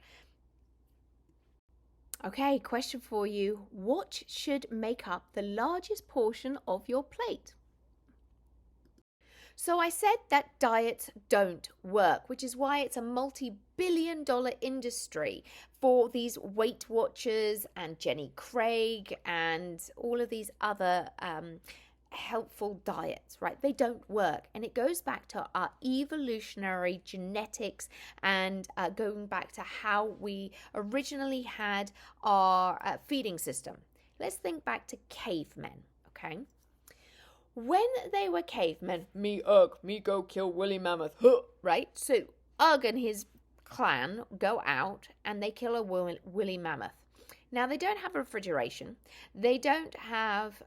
Okay, question for you. What should make up the largest portion of your plate? So I said that diets don't work, which is why it's a multi-billion-dollar industry for these Weight Watchers and Jenny Craig and all of these other helpful diets, right? They don't work. And it goes back to our evolutionary genetics and going back to how we originally had our feeding system. Let's think back to cavemen, okay? When they were cavemen, me go kill woolly mammoth, huh, right? So Ugg and his clan go out and they kill a woolly mammoth. Now, they don't have refrigeration. They don't have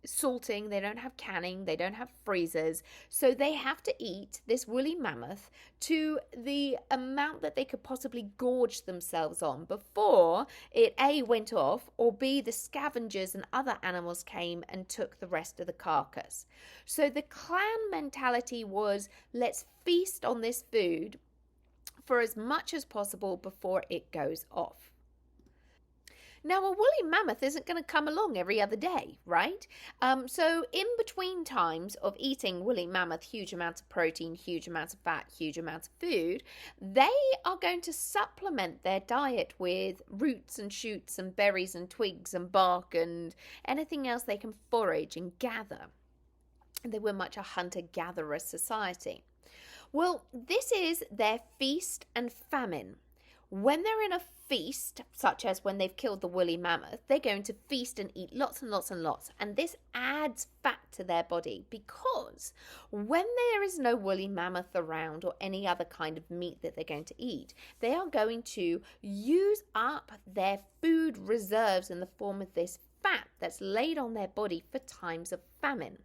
salting, they don't have canning, they don't have freezers, so they have to eat this woolly mammoth to the amount that they could possibly gorge themselves on before it A, went off, or B, the scavengers and other animals came and took the rest of the carcass. So the clan mentality was, let's feast on this food for as much as possible before it goes off. Now, a woolly mammoth isn't going to come along every other day, right? So in between times of eating woolly mammoth, huge amounts of protein, huge amounts of fat, huge amounts of food, they are going to supplement their diet with roots and shoots and berries and twigs and bark and anything else they can forage and gather. They were much a hunter-gatherer society. Well, this is their feast and famine. When they're in a feast, such as when they've killed the woolly mammoth, they're going to feast and eat lots and lots and lots. And this adds fat to their body because when there is no woolly mammoth around or any other kind of meat that they're going to eat, they are going to use up their food reserves in the form of this fat that's laid on their body for times of famine.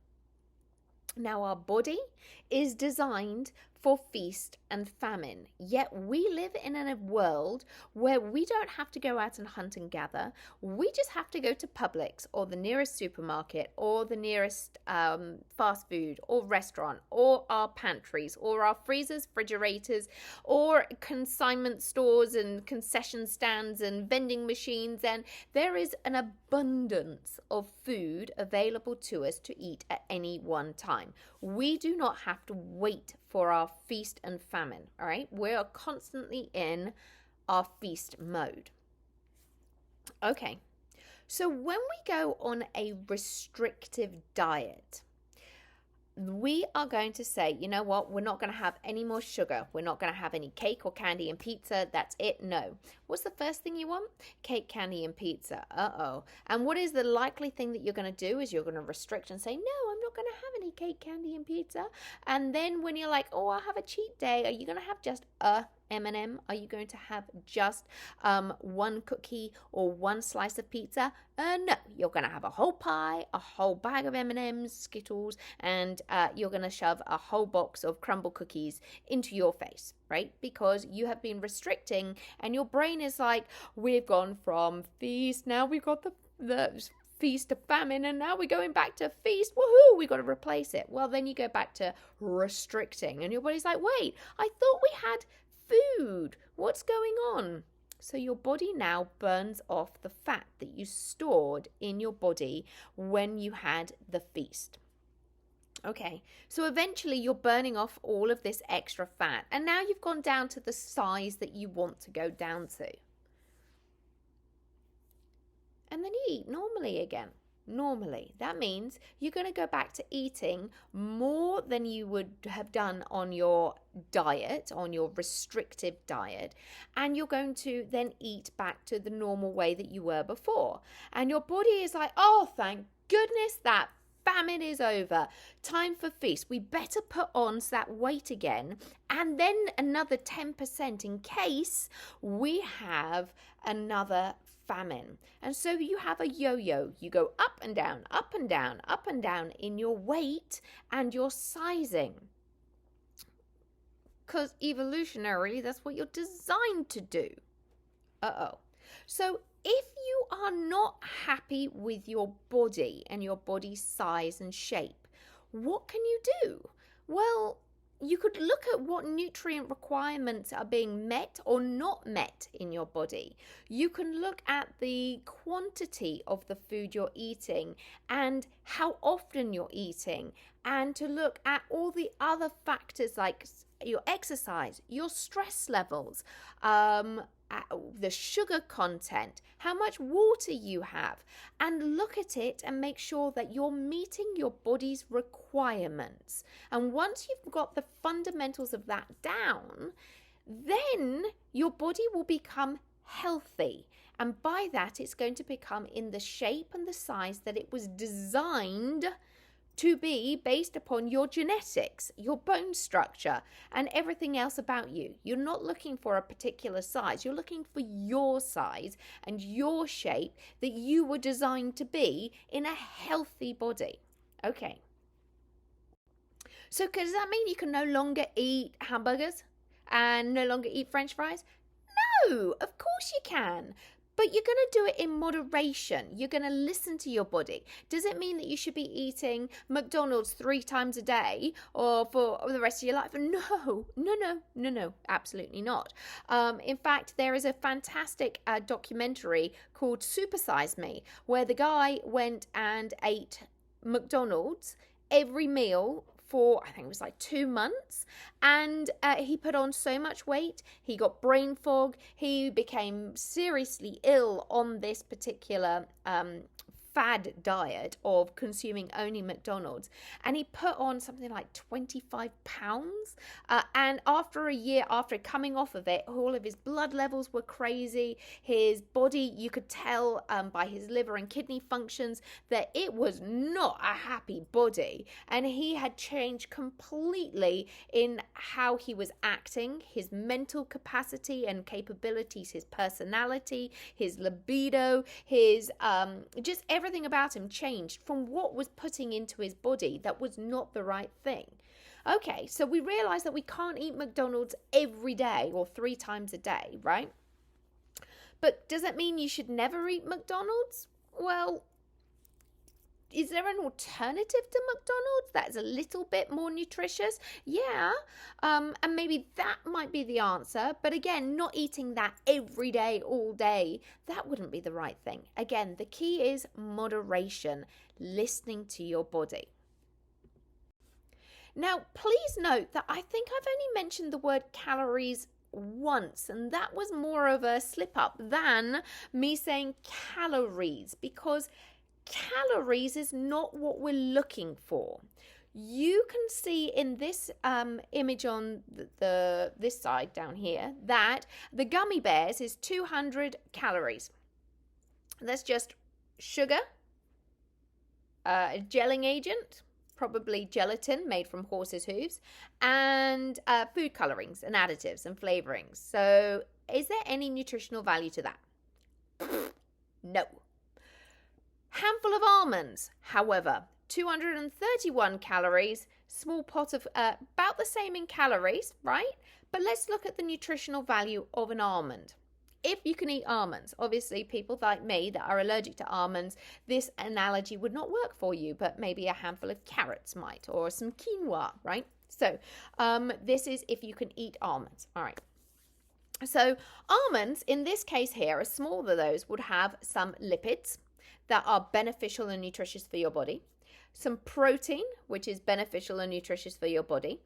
Now, our body is designed for feast and famine, yet we live in a world where we don't have to go out and hunt and gather. We just have to go to Publix or the nearest supermarket or the nearest fast food or restaurant or our pantries or our freezers, refrigerators, or consignment stores and concession stands and vending machines, and there is an abundance of food available to us to eat at any one time. We do not have to wait for our feast and famine, all right? We are constantly in our feast mode. Okay, so when we go on a restrictive diet, we are going to say, you know what, we're not going to have any more sugar. We're not going to have any cake or candy and pizza. That's it. No. What's the first thing you want? Cake, candy, and pizza. Uh-oh. And what is the likely thing that you're going to do is you're going to restrict and say, no, I'm not going to have any cake, candy, and pizza. And then when you're like, oh, I'll have a cheat day, are you going to have just a M&M? Are you going to have just one cookie or one slice of pizza? No, you're going to have a whole pie, a whole bag of M&Ms, Skittles, and you're going to shove a whole box of crumble cookies into your face, right? Because you have been restricting and your brain is like, we've gone from feast, now we've got the feast to famine, and now we're going back to feast. Woohoo, we got to replace it. Well, then you go back to restricting and your body's like, wait, I thought we had food. What's going on? So your body now burns off the fat that you stored in your body when you had the feast. Okay, so eventually you're burning off all of this extra fat, and now you've gone down to the size that you want to go down to. And then you eat normally again. Normally, that means you're going to go back to eating more than you would have done on your diet, on your restrictive diet, and you're going to then eat back to the normal way that you were before. And your body is like, oh, thank goodness that famine is over. Time for feast. We better put on that weight again, and then another 10% in case we have another famine. And so you have a yo-yo. You go up and down, up and down, up and down in your weight and your sizing. Because evolutionarily, that's what you're designed to do. Uh-oh. So if you are not happy with your body and your body size and shape, what can you do? Well, you could look at what nutrient requirements are being met or not met in your body. You can look at the quantity of the food you're eating and how often you're eating, and to look at all the other factors like your exercise, your stress levels, the sugar content, how much water you have, and look at it and make sure that you're meeting your body's requirements. And once you've got the fundamentals of that down, then your body will become healthy. And by that, it's going to become in the shape and the size that it was designed to be, based upon your genetics, your bone structure, and everything else about you. You're not looking for a particular size. You're looking for your size and your shape that you were designed to be in a healthy body. Okay. So does that mean you can no longer eat hamburgers and no longer eat French fries? No, of course you can. But you're going to do it in moderation. You're going to listen to your body. Does it mean that you should be eating McDonald's 3 times a day or for the rest of your life? No, absolutely not. In fact, there is a fantastic documentary called Super Size Me, where the guy went and ate McDonald's every meal for, I think it was like 2 months, and he put on so much weight, he got brain fog, he became seriously ill on this particular fad diet of consuming only McDonald's, and he put on something like 25 pounds, and after a year after coming off of it, all of his blood levels were crazy. His body, you could tell by his liver and kidney functions that it was not a happy body, and he had changed completely in how he was acting, his mental capacity and capabilities, his personality, his libido, his just everything about him changed from what was putting into his body that was not the right thing. Okay, so we realize that we can't eat McDonald's every day or 3 times a day, right? But does that mean you should never eat McDonald's? Well, is there an alternative to McDonald's that's a little bit more nutritious? Yeah, and maybe that might be the answer. But again, not eating that every day, all day, that wouldn't be the right thing. Again, the key is moderation, listening to your body. Now, please note that I think I've only mentioned the word calories once, and that was more of a slip up than me saying calories, because calories is not what we're looking for. You can see in this image on this side down here that the gummy bears is 200 calories. That's just sugar, a gelling agent, probably gelatin made from horses' hooves, and food colorings and additives and flavorings. So is there any nutritional value to that? No. Handful of almonds, however, 231 calories, small pot of about the same in calories, right? But let's look at the nutritional value of an almond. If you can eat almonds, obviously people like me that are allergic to almonds, this analogy would not work for you, but maybe a handful of carrots might, or some quinoa, right? So this is if you can eat almonds. All right. So almonds, in this case here, a small of those would have some lipids that are beneficial and nutritious for your body, some protein, which is beneficial and nutritious for your body.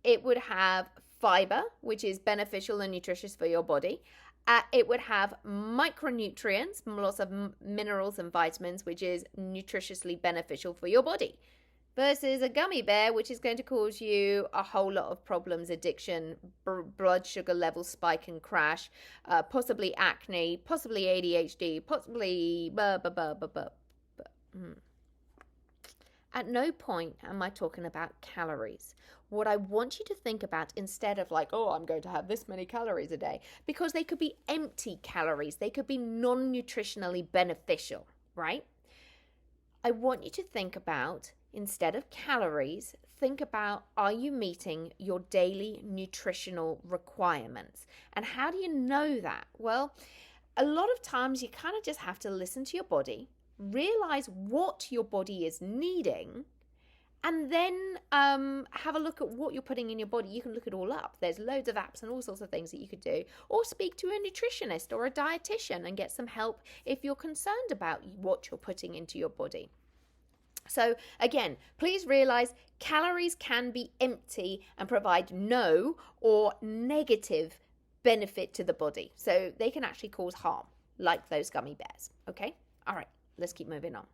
It would have fiber, which is beneficial and nutritious for your body. It would have micronutrients, lots of minerals and vitamins, which is nutritiously beneficial for your body. Versus a gummy bear, which is going to cause you a whole lot of problems, addiction, blood sugar levels spike and crash, possibly acne, possibly ADHD, possibly At no point am I talking about calories. What I want you to think about, instead of like, oh, I'm going to have this many calories a day, because they could be empty calories. They could be non-nutritionally beneficial, right? I want you to think about, instead of calories, think about, are you meeting your daily nutritional requirements? And how do you know that? Well, a lot of times you kind of just have to listen to your body, realize what your body is needing, and then have a look at what you're putting in your body. You can look it all up. There's loads of apps and all sorts of things that you could do. Or speak to a nutritionist or a dietitian and get some help if you're concerned about what you're putting into your body. So again, please realize calories can be empty and provide no or negative benefit to the body. So they can actually cause harm, like those gummy bears. Okay? All right, let's keep moving on.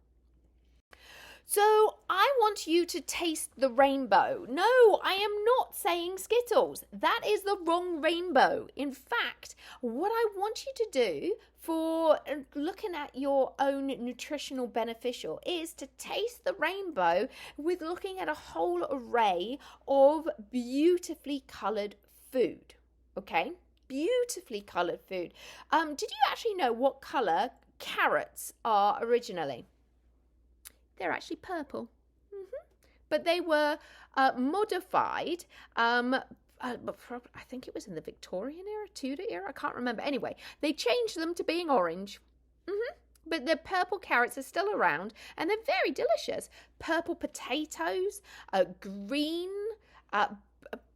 So I want you to taste the rainbow. No, I am not saying Skittles. That is the wrong rainbow. In fact, what I want you to do for looking at your own nutritional beneficial is to taste the rainbow with looking at a whole array of beautifully coloured food. Okay? Beautifully coloured food. Did you actually know what colour carrots are originally? They're actually purple. But they were modified. I think it was in the Victorian era, Tudor era. I can't remember. Anyway, they changed them to being orange. But the purple carrots are still around, and they're very delicious. Purple potatoes, green.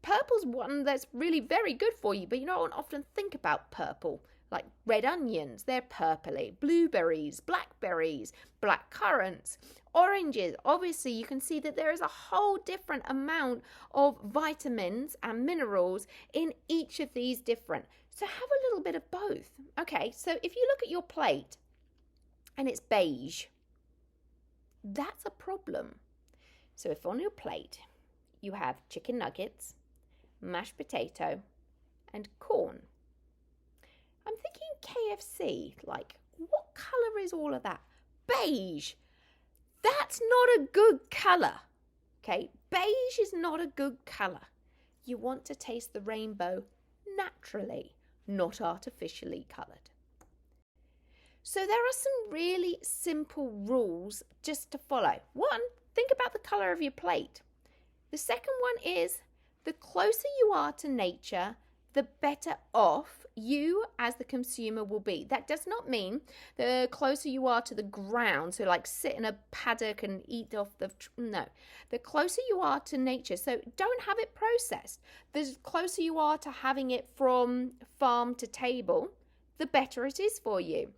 Purple's one that's really very good for you, but you don't often think about purple. Like red onions, they're purpley. Blueberries, blackberries, black currants, oranges. Obviously, you can see that there is a whole different amount of vitamins and minerals in each of these different. So have a little bit of both. Okay, so if you look at your plate and it's beige, that's a problem. So if on your plate you have chicken nuggets, mashed potato, and corn, I'm thinking KFC, like, what colour is all of that? Beige. That's not a good colour, okay? Beige is not a good colour. You want to taste the rainbow naturally, not artificially coloured. So there are some really simple rules just to follow. One, think about the colour of your plate. The second one is the closer you are to nature, the better off you as the consumer will be. That does not mean the closer you are to the ground, so like sit in a paddock and eat off the... No. The closer you are to nature, so don't have it processed. The closer you are to having it from farm to table, the better it is for you.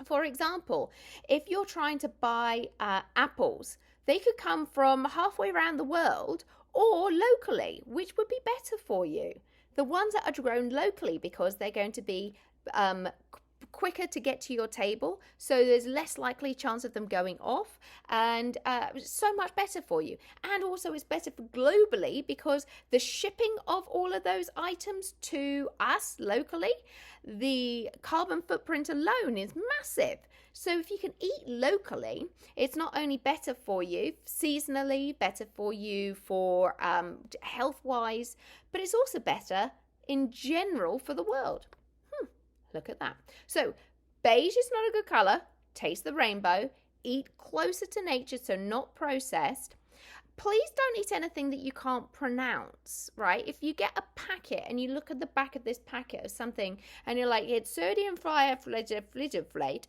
For example, if you're trying to buy apples, they could come from halfway around the world or locally, which would be better for you. The ones that are grown locally, because they're going to be quicker to get to your table, so there's less likely chance of them going off, and so much better for you. And also it's better for globally, because the shipping of all of those items to us locally, the carbon footprint alone is massive. So if you can eat locally, it's not only better for you seasonally, better for you for health-wise, but it's also better in general for the world. Look at that. So beige is not a good colour. Taste the rainbow. Eat closer to nature, so not processed. Please don't eat anything that you can't pronounce, right? If you get a packet and you look at the back of this packet of something and you're like, it's sodium flavourflate.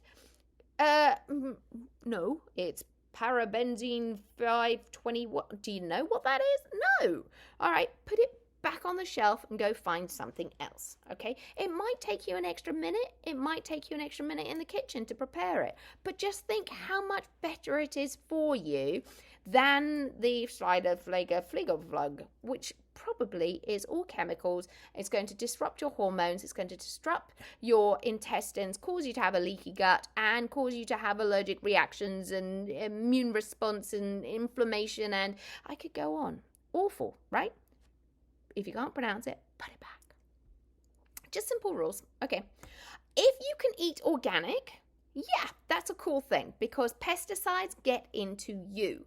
No, it's parabenzene 520. What do you know what that is? No. All right, put it back on the shelf and go find something else. Okay, it might take you an extra minute. It might take you an extra minute in the kitchen to prepare it, but just think how much better it is for you than the Fligerflug, which probably is all chemicals. It's going to disrupt your hormones. It's going to disrupt your intestines, cause you to have a leaky gut, and cause you to have allergic reactions and immune response and inflammation, and I could go on. Awful, right? If you can't pronounce it, put it back. Just simple rules. Okay. If you can eat organic, yeah, that's a cool thing, because pesticides get into you.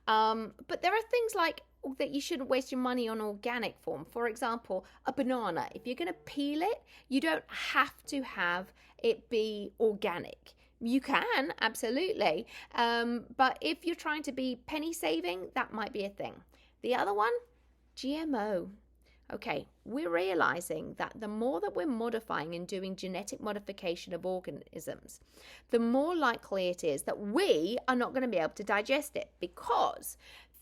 But there are things like that you shouldn't waste your money on organic form. For example, a banana. If you're going to peel it, you don't have to have it be organic. You can, absolutely. But if you're trying to be penny saving, that might be a thing. The other one, GMO. Okay, we're realizing that the more that we're modifying and doing genetic modification of organisms, the more likely it is that we are not going to be able to digest it, because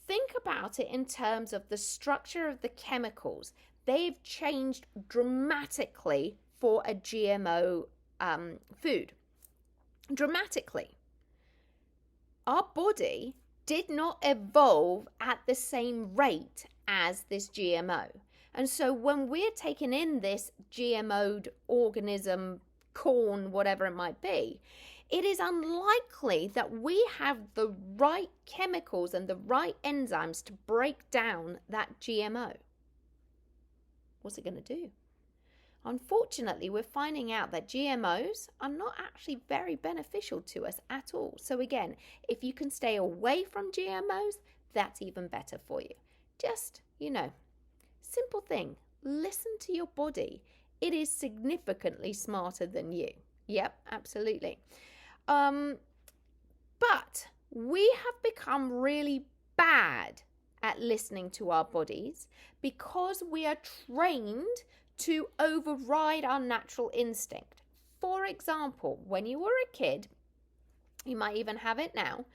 think about it in terms of the structure of the chemicals. They've changed dramatically for a GMO food. Dramatically. Our body did not evolve at the same rate as this GMO. And so when we're taking in this GMO'd organism, corn, whatever it might be, it is unlikely that we have the right chemicals and the right enzymes to break down that GMO. What's it going to do? Unfortunately, we're finding out that GMOs are not actually very beneficial to us at all. So again, if you can stay away from GMOs, that's even better for you. Just, simple thing. Listen to your body. It is significantly smarter than you. Yep, absolutely. But we have become really bad at listening to our bodies because we are trained to override our natural instinct. For example, when you were a kid, you might even have it now.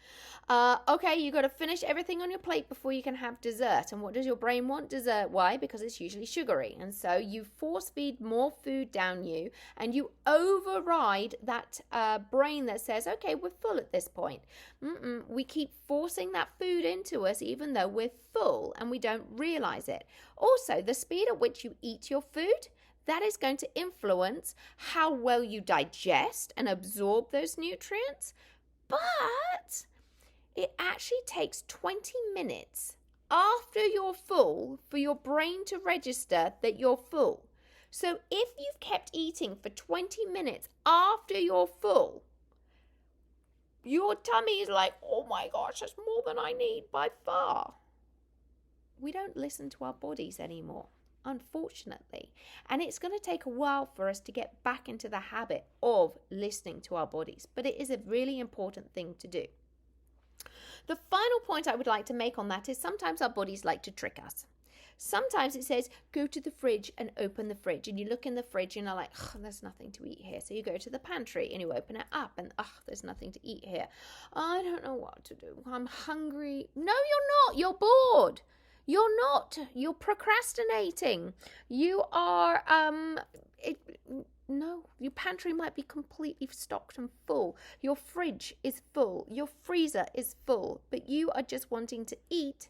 Okay, you got to finish everything on your plate before you can have dessert. And what does your brain want? Dessert. Why? Because it's usually sugary. And so you force feed more food down you and you override that brain that says, okay, we're full at this point. We keep forcing that food into us even though we're full and we don't realize it. Also, the speed at which you eat your food, that is going to influence how well you digest and absorb those nutrients. But it actually takes 20 minutes after you're full for your brain to register that you're full. So if you've kept eating for 20 minutes after you're full, your tummy is like, oh my gosh, that's more than I need by far. We don't listen to our bodies anymore, unfortunately. And it's going to take a while for us to get back into the habit of listening to our bodies. But it is a really important thing to do. The final point I would like to make on that is sometimes our bodies like to trick us. Sometimes it says, go to the fridge and open the fridge. And you look in the fridge and you're like, there's nothing to eat here. So you go to the pantry and you open it up and, there's nothing to eat here. I don't know what to do. I'm hungry. No, you're not. You're bored. You're not. You're procrastinating. You are, no, your pantry might be completely stocked and full. Your fridge is full. Your freezer is full. But you are just wanting to eat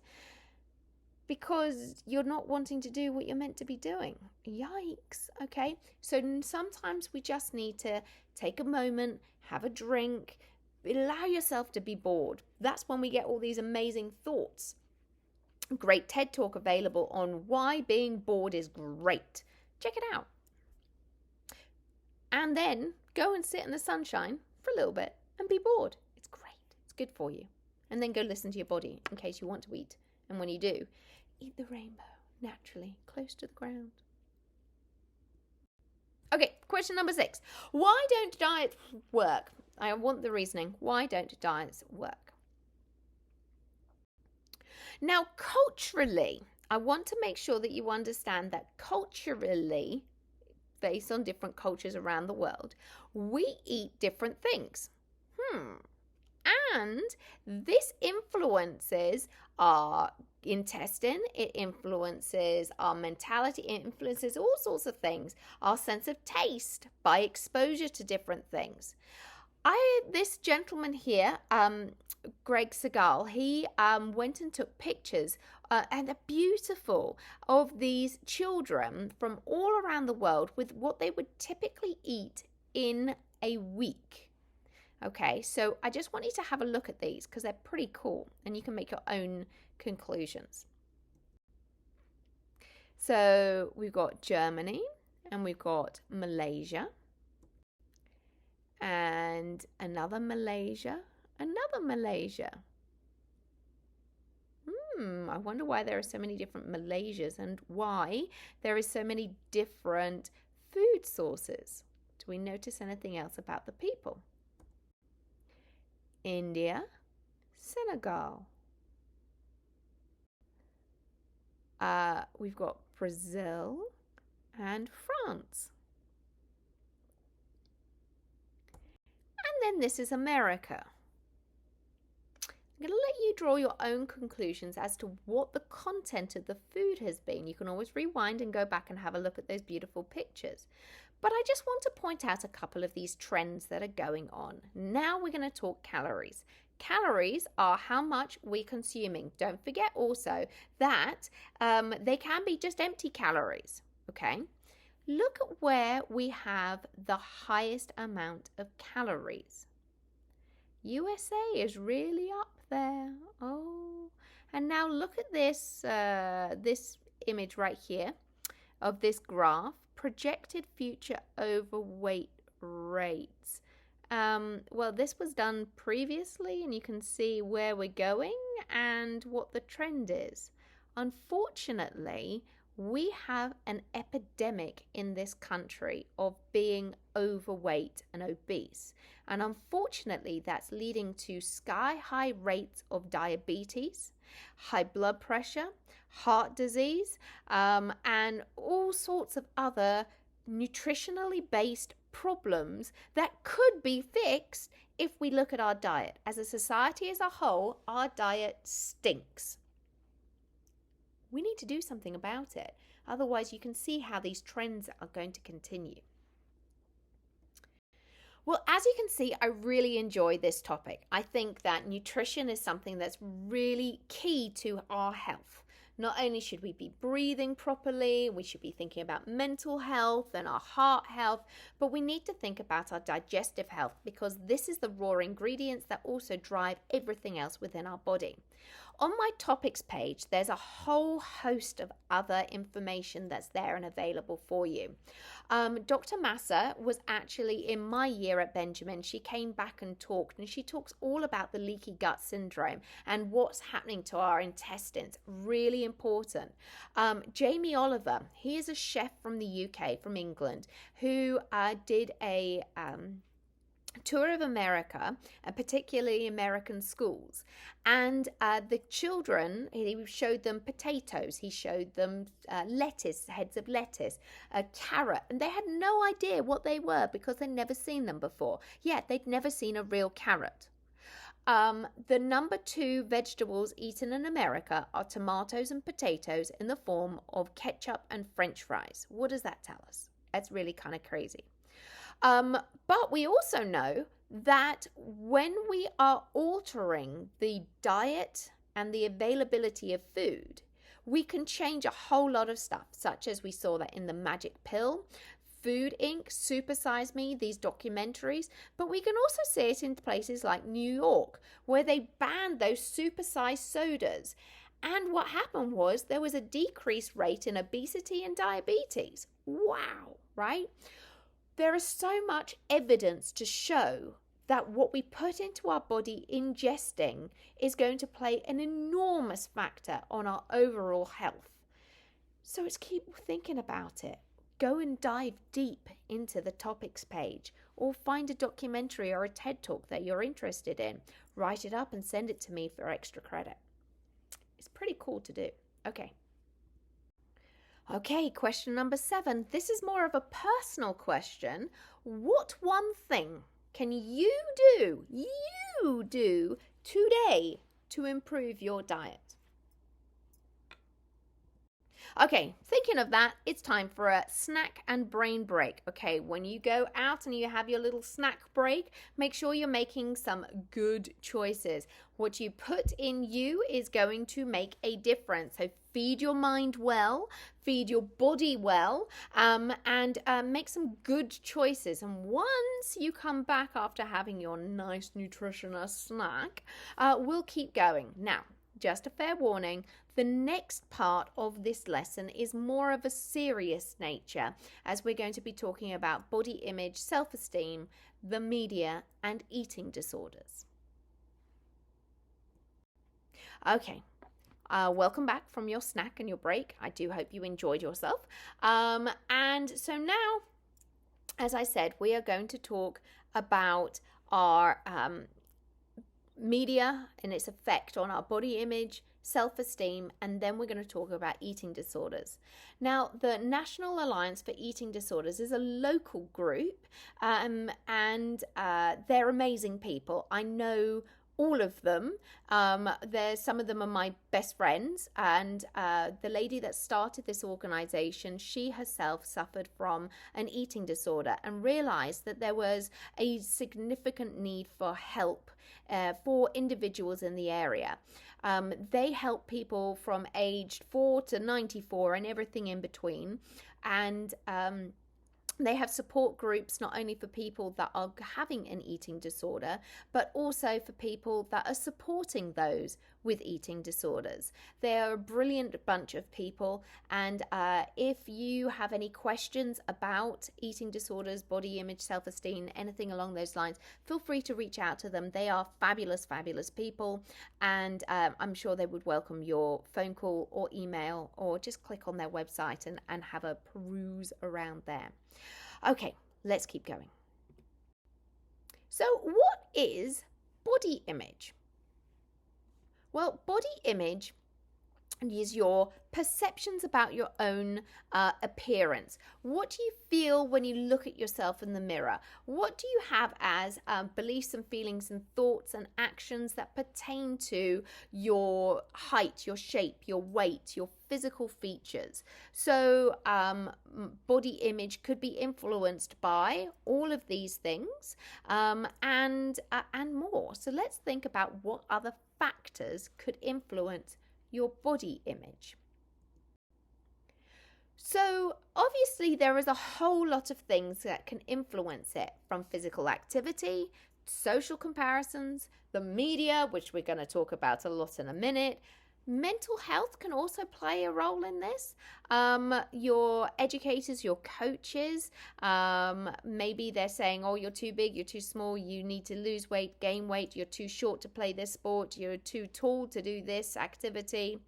because you're not wanting to do what you're meant to be doing. Yikes. Okay. So sometimes we just need to take a moment, have a drink, allow yourself to be bored. That's when we get all these amazing thoughts. Great TED Talk available on why being bored is great. Check it out. And then go and sit in the sunshine for a little bit and be bored. It's great. It's good for you. And then go listen to your body in case you want to eat. And when you do, eat the rainbow naturally, close to the ground. Okay, question number 6. Why don't diets work? I want the reasoning. Why don't diets work? Now, culturally, I want to make sure that you understand that culturally, based on different cultures around the world, we eat different things. And this influences our intestine, it influences our mentality, it influences all sorts of things, our sense of taste by exposure to different things. This gentleman here, Greg Segal, he went and took pictures, and they're beautiful, of these children from all around the world with what they would typically eat in a week. Okay, so I just want you to have a look at these because they're pretty cool and you can make your own conclusions. So we've got Germany and we've got Malaysia. And another Malaysia, another Malaysia. I wonder why there are so many different Malaysias and why there is so many different food sources. Do we notice anything else about the people? India, Senegal. We've got Brazil and France. And then this is America. I'm going to let you draw your own conclusions as to what the content of the food has been. You can always rewind and go back and have a look at those beautiful pictures. But I just want to point out a couple of these trends that are going on. Now we're going to talk calories. Calories are how much we're consuming. Don't forget also that they can be just empty calories, okay? Look at where we have the highest amount of calories. USA is really up there. Oh, and now look at this this image right here of this graph, projected future overweight rates. Well, this was done previously, and you can see where we're going and what the trend is. Unfortunately, we have an epidemic in this country of being overweight and obese. And unfortunately, that's leading to sky-high rates of diabetes, high blood pressure, heart disease, and all sorts of other nutritionally based problems that could be fixed if we look at our diet. As a society as a whole, our diet stinks. We need to do something about it. Otherwise, you can see how these trends are going to continue. Well, as you can see, I really enjoy this topic. I think that nutrition is something that's really key to our health. Not only should we be breathing properly, we should be thinking about mental health and our heart health, but we need to think about our digestive health, because this is the raw ingredients that also drive everything else within our body. On my topics page, there's a whole host of other information that's there and available for you. Dr. Massa was actually in my year at Benjamin. She came back and talked, and she talks all about the leaky gut syndrome and what's happening to our intestines. Really important. Jamie Oliver, he is a chef from the UK, from England, who did a tour of America, and particularly American schools. And the children, he showed them potatoes, he showed them lettuce, heads of lettuce, a carrot, and they had no idea what they were because they'd never seen them before. Yet they'd never seen a real carrot. The number 2 vegetables eaten in America are tomatoes and potatoes in the form of ketchup and French fries. What does that tell us? That's really kind of crazy. But we also know that when we are altering the diet and the availability of food, we can change a whole lot of stuff, such as we saw that in the Magic Pill, Food Inc., Super Size Me, these documentaries, but we can also see it in places like New York, where they banned those supersized sodas. And what happened was there was a decreased rate in obesity and diabetes. Wow, right? There is so much evidence to show that what we put into our body ingesting is going to play an enormous factor on our overall health. So let's keep thinking about it. Go and dive deep into the topics page, or find a documentary or a TED Talk that you're interested in. Write it up and send it to me for extra credit. It's pretty cool to do. Okay, question number 7. This is more of a personal question. What one thing can you do today to improve your diet? Okay, thinking of that, it's time for a snack and brain break. Okay, when you go out and you have your little snack break, make sure you're making some good choices. What you put in you is going to make a difference. So feed your mind well, feed your body well, and make some good choices. And once you come back after having your nice nutritious snack, we'll keep going. Now, just a fair warning, the next part of this lesson is more of a serious nature, as we're going to be talking about body image, self-esteem, the media, and eating disorders. Okay, welcome back from your snack and your break. I do hope you enjoyed yourself. And so now, as I said, we are going to talk about our media and its effect on our body image, self-esteem, and then we're going to talk about eating disorders. Now, the National Alliance for Eating Disorders is a local group, and they're amazing people. I know all of them. There's some of them are my best friends, and the lady that started this organization, she herself suffered from an eating disorder and realized that there was a significant need for help for individuals in the area. They help people from aged 4 to 94 and everything in between, and they have support groups not only for people that are having an eating disorder, but also for people that are supporting those with eating disorders. They are a brilliant bunch of people, and if you have any questions about eating disorders, body image, self-esteem, anything along those lines, feel free to reach out to them. They are fabulous, fabulous people, and I'm sure they would welcome your phone call or email, or just click on their website and have a peruse around there. Okay, let's keep going. So what is body image? Well, body image is your perceptions about your own appearance. What do you feel when you look at yourself in the mirror? What do you have as beliefs and feelings and thoughts and actions that pertain to your height, your shape, your weight, your physical features? So body image could be influenced by all of these things and more. So let's think about what other factors could influence your body image. So obviously there is a whole lot of things that can influence it, from physical activity, social comparisons, the media, which we're going to talk about a lot in a minute. Mental health can also play a role in this. Your educators, your coaches, maybe they're saying, oh, you're too big, you're too small, you need to lose weight, gain weight, you're too short to play this sport, you're too tall to do this activity.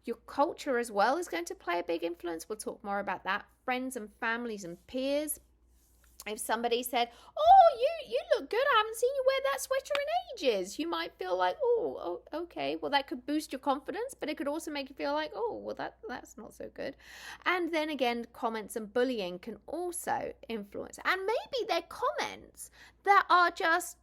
Your culture as well is going to play a big influence. We'll talk more about that. Friends and families and peers. If somebody said, oh, you look good, I haven't seen you wear that sweater in ages, you might feel like, oh, okay, well, that could boost your confidence, but it could also make you feel like, oh, well, that's not so good. And then again, comments and bullying can also influence. And maybe they're comments that are just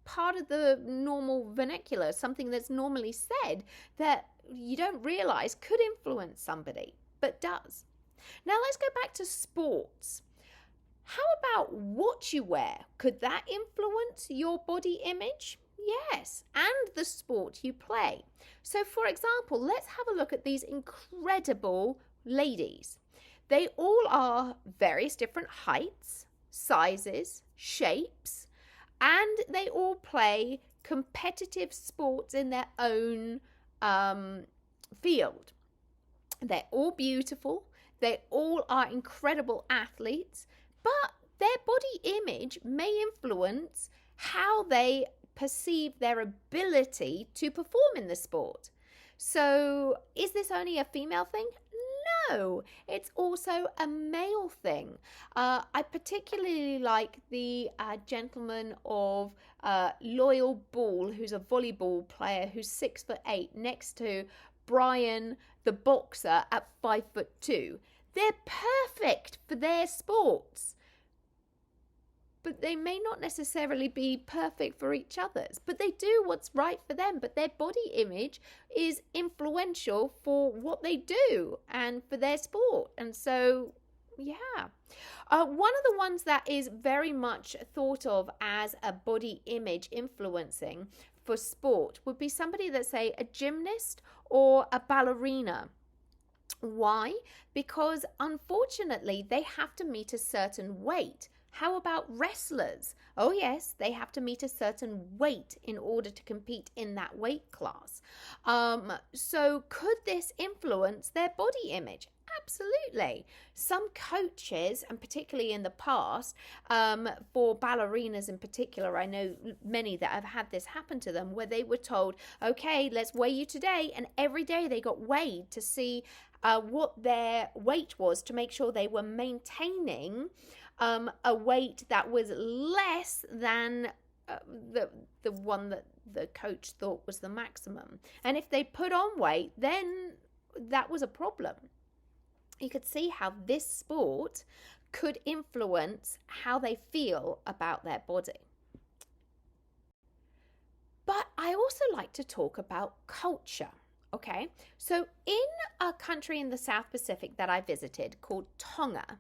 part of the normal vernacular, something that's normally said that you don't realize could influence somebody, but does. Now let's go back to sports. How about what you wear? Could that influence your body image? Yes, and the sport you play. So for example, let's have a look at these incredible ladies. They all are various different heights, sizes, shapes, and they all play competitive sports in their own field. They're all beautiful. They all are incredible athletes. But their body image may influence how they perceive their ability to perform in the sport. So is this only a female thing? No, it's also a male thing. I particularly like the gentleman of Loyal Ball, who's a volleyball player who's 6'8", next to Brian, the boxer, at 5'2". They're perfect for their sports, but they may not necessarily be perfect for each other's, but they do what's right for them. But their body image is influential for what they do and for their sport. And so, yeah. One of the ones that is very much thought of as a body image influencing for sport would be somebody that's, say, a gymnast or a ballerina. Why? Because unfortunately they have to meet a certain weight. How about wrestlers? Oh yes, they have to meet a certain weight in order to compete in that weight class. So could this influence their body image? Absolutely. Some coaches, and particularly in the past, for ballerinas in particular, I know many that have had this happen to them, where they were told, okay, let's weigh you today. And every day they got weighed to see what their weight was, to make sure they were maintaining a weight that was less than the one that the coach thought was the maximum. And if they put on weight, then that was a problem. You could see how this sport could influence how they feel about their body. But I also like to talk about culture. Okay, so in a country in the South Pacific that I visited called Tonga,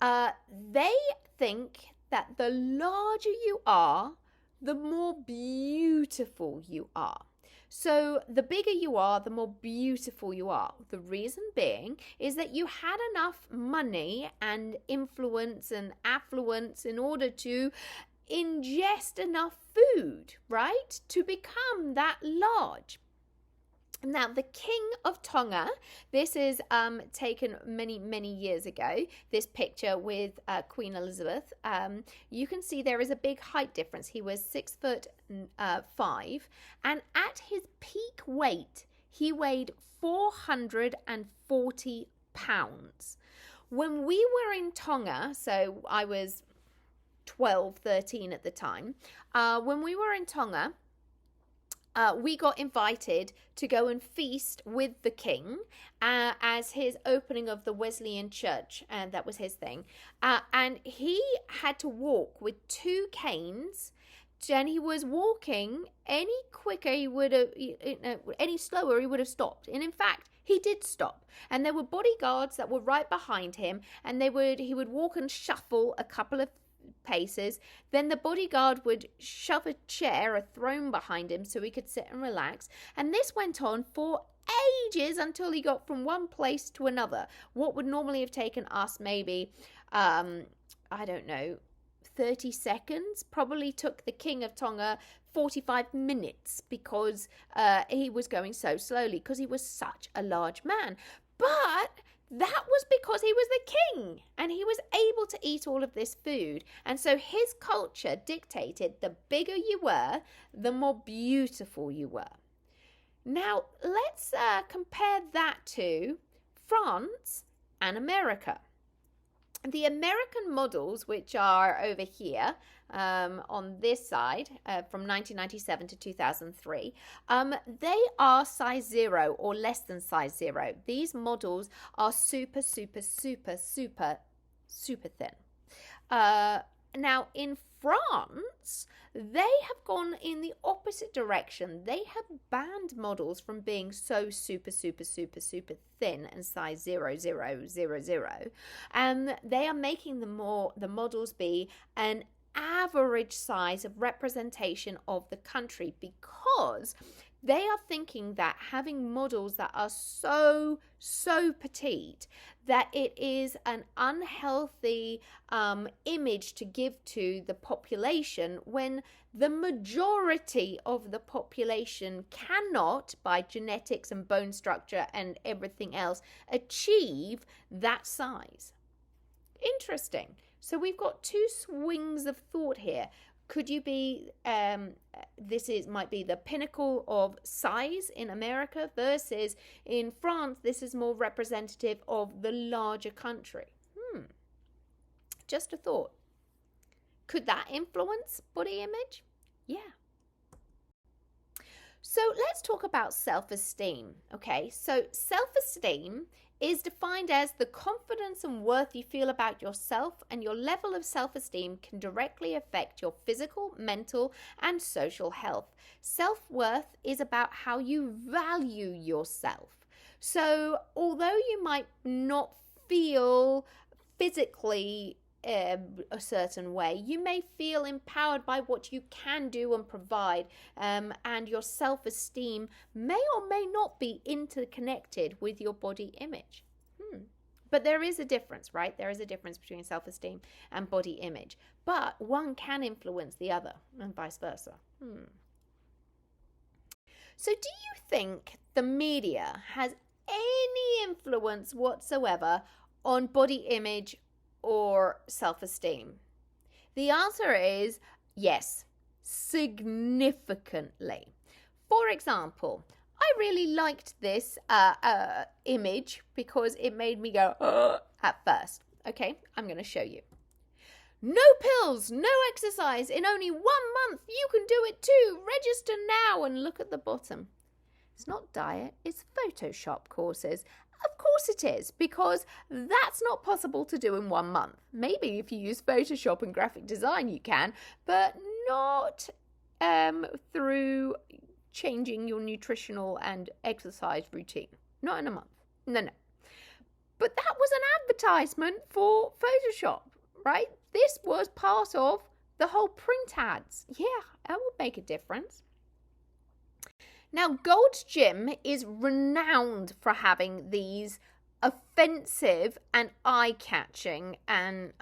they think that the larger you are, the more beautiful you are. So the bigger you are, the more beautiful you are. The reason being is that you had enough money and influence and affluence in order to ingest enough food, right, to become that large. Now, the King of Tonga, this is taken many, many years ago, this picture with Queen Elizabeth. You can see there is a big height difference. He was 6'5", and at his peak weight, he weighed 440 pounds. When we were in Tonga, so I was 12, 13 at the time, when we were in Tonga, we got invited to go and feast with the king as his opening of the Wesleyan church, and that was his thing. And he had to walk with 2 canes, and he was walking any quicker, he would have, any slower, he would have stopped. And in fact, he did stop. And there were bodyguards that were right behind him, and he would walk and shuffle a couple of paces. Then the bodyguard would shove a chair, a throne behind him so he could sit and relax. And this went on for ages until he got from one place to another. What would normally have taken us maybe, I don't know, 30 seconds, probably took the King of Tonga 45 minutes because he was going so slowly because he was such a large man. But that was because he was the king and he was able to eat all of this food. And so his culture dictated the bigger you were, the more beautiful you were. Now, let's compare that to France and America. The American models, which are over here on this side from 1997 to 2003, they are size 0 or less than size 0. These models are super, super, super, super, super thin. Now, in France, they have gone in the opposite direction. They have banned models from being so super, super, super, super thin and size 0, 0, 0, 0. And they are making the models be an average size of representation of the country, because they are thinking that having models that are so petite that it is an unhealthy image to give to the population, when the majority of the population cannot, by genetics and bone structure and everything else, achieve that size. Interesting. So we've got 2 swings of thought here. Could you be, might be the pinnacle of size in America, versus in France, this is more representative of the larger country. Just a thought. Could that influence body image? Yeah. So let's talk about self-esteem. Okay, so self-esteem is defined as the confidence and worth you feel about yourself, and your level of self-esteem can directly affect your physical, mental, and social health. Self-worth is about how you value yourself. So although you might not feel physically a certain way, you may feel empowered by what you can do and provide, and your self-esteem may or may not be interconnected with your body image. But there is a difference, right? There is a difference between self-esteem and body image, but one can influence the other and vice versa. So do you think the media has any influence whatsoever on body image or self-esteem? The answer is yes, significantly. For example, I really liked this image because it made me go at first. Okay, I'm going to show you. No pills, no exercise. In only 1 month, you can do it too. Register now. And look at the bottom. It's not diet, it's Photoshop courses. Of course it is, because that's not possible to do in 1 month. Maybe if you use Photoshop and graphic design you can, but not through changing your nutritional and exercise routine. Not in a month. No. But that was an advertisement for Photoshop, right? This was part of the whole print ads. Yeah, that would make a difference. Now, Gold's Gym is renowned for having these offensive and eye-catching and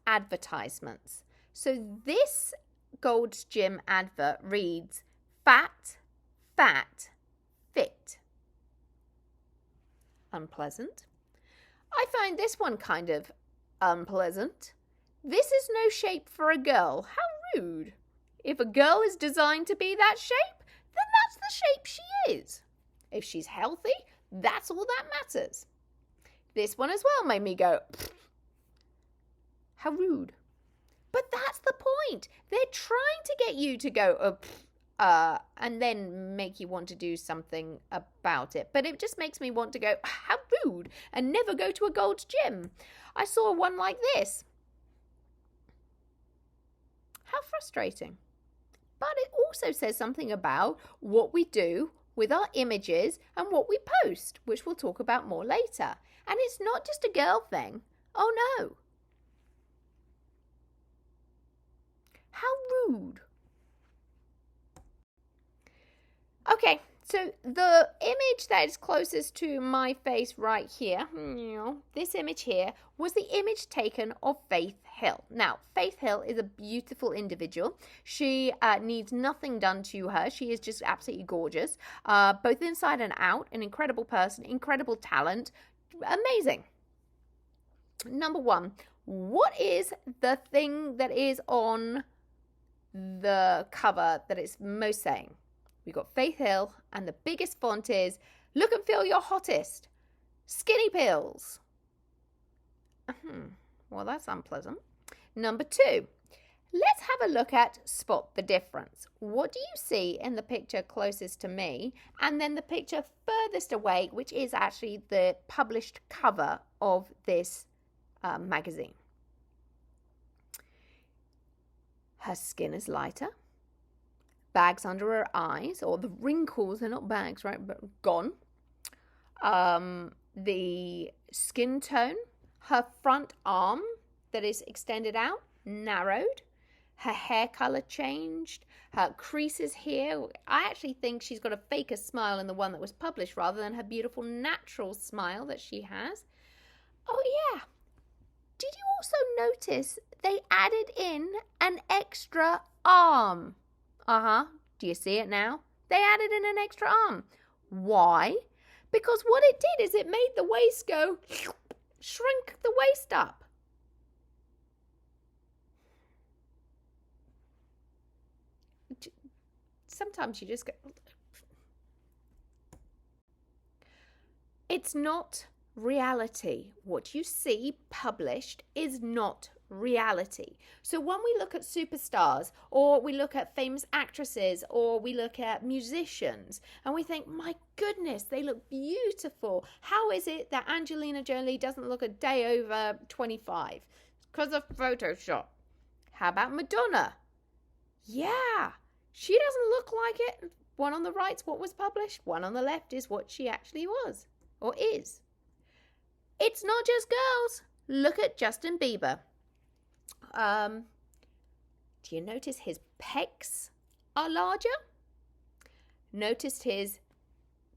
advertisements. So this Gold's Gym advert reads, fat, fat, fit. Unpleasant. I find this one kind of unpleasant. This is no shape for a girl. How rude. If a girl is designed to be that shape, then that's the shape she is. If she's healthy, that's all that matters. This one as well made me go, how rude. But that's the point. They're trying to get you to go, and then make you want to do something about it. But it just makes me want to go, how rude, and never go to a Gold's Gym. I saw one like this. How frustrating. But it also says something about what we do with our images and what we post, which we'll talk about more later. And it's not just a girl thing. Oh no. How rude. Okay, so the image that is closest to my face right here, this image here, was the image taken of Faith Hill. Now, Faith Hill is a beautiful individual. She needs nothing done to her. She is just absolutely gorgeous, both inside and out. An incredible person, incredible talent, amazing. Number one, what is the thing that is on the cover that it's most saying? We've got Faith Hill, and the biggest font is, look and feel your hottest. Skinny pills. Well, that's unpleasant. Number two, let's have a look at spot the difference. What do you see in the picture closest to me, and then the picture furthest away, which is actually the published cover of this magazine? Her skin is lighter. Bags under her eyes, or the wrinkles, they're not bags, right, but gone. The skin tone, her front arm that is extended out, narrowed. Her hair color changed. Her creases here. I actually think she's got a faker smile in the one that was published rather than her beautiful natural smile that she has. Oh yeah. Did you also notice they added in an extra arm? Do you see it now? They added in an extra arm. Why? Because what it did is it made the waist go, shrink the waist up. Sometimes you just go. It's not reality. What you see published is not reality. So when we look at superstars, or we look at famous actresses, or we look at musicians, and we think, my goodness, they look beautiful. How is it that Angelina Jolie doesn't look a day over 25? Because of Photoshop. How about Madonna? Yeah, she doesn't look like it. One on the right's what was published, one on the left is what she actually was, or is. It's not just girls. Look at Justin Bieber. Do you notice his pecs are larger? Notice his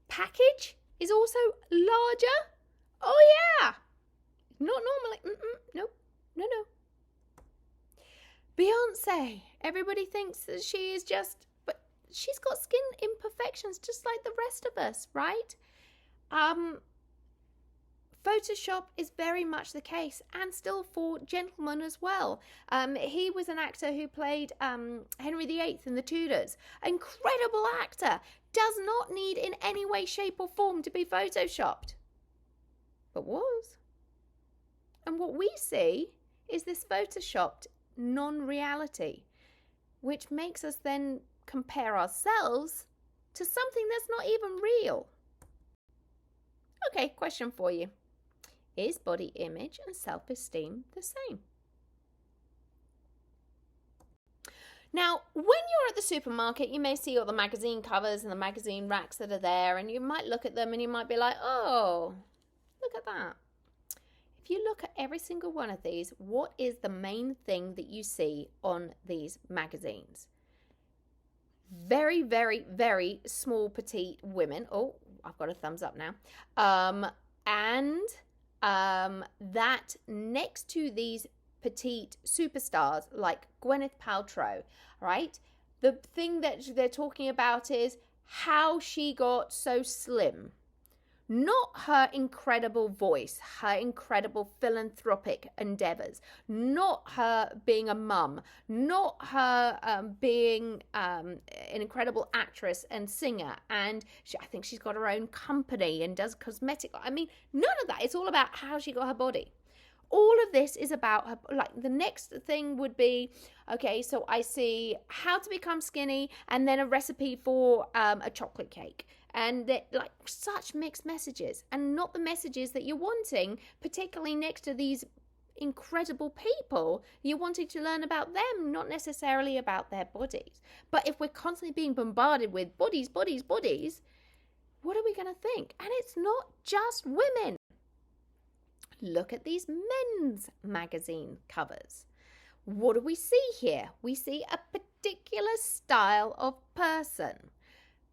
package is also larger? Oh yeah. Not normally. Nope. No. Beyonce. Everybody thinks that she is just, but she's got skin imperfections just like the rest of us, right? Photoshop is very much the case, and still for gentlemen as well. He was an actor who played Henry VIII in The Tudors. Incredible actor. Does not need in any way, shape or form to be photoshopped. But was. And what we see is this photoshopped non-reality, which makes us then compare ourselves to something that's not even real. Okay, question for you. Is body image and self-esteem the same? Now, when you're at the supermarket, you may see all the magazine covers and the magazine racks that are there, and you might look at them and you might be like, oh, look at that. If you look at every single one of these, what is the main thing that you see on these magazines? Very, very, very small, petite women. Oh, I've got a thumbs up now. That next to these petite superstars like Gwyneth Paltrow, right? The thing that they're talking about is how she got so slim. Not her incredible voice, her incredible philanthropic endeavors, not her being a mum, not her being an incredible actress and singer. And I think she's got her own company and does cosmetic. I mean, none of that. It's all about how she got her body. All of this is about her. Like, the next thing would be, okay, so I see how to become skinny and then a recipe for a chocolate cake. And they're like such mixed messages, and not the messages that you're wanting, particularly next to these incredible people. You're wanting to learn about them, not necessarily about their bodies. But if we're constantly being bombarded with bodies, bodies, bodies, what are we going to think? And it's not just women. Look at these men's magazine covers. What do we see here? We see a particular style of person.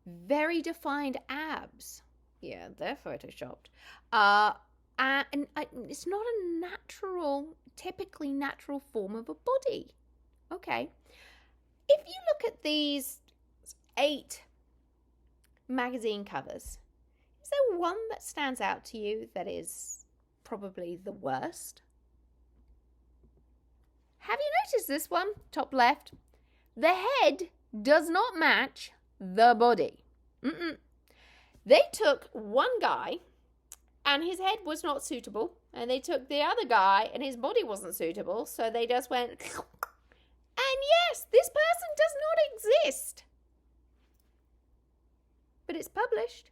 Very defined abs. Yeah, they're photoshopped. And it's not a natural, typically natural form of a body. Okay. If you look at these 8 magazine covers, is there one that stands out to you that is probably the worst? Have you noticed this one? Top left. The head does not match the body. They took one guy and his head was not suitable, and they took the other guy and his body wasn't suitable, so they just went, and yes, this person does not exist. But it's published,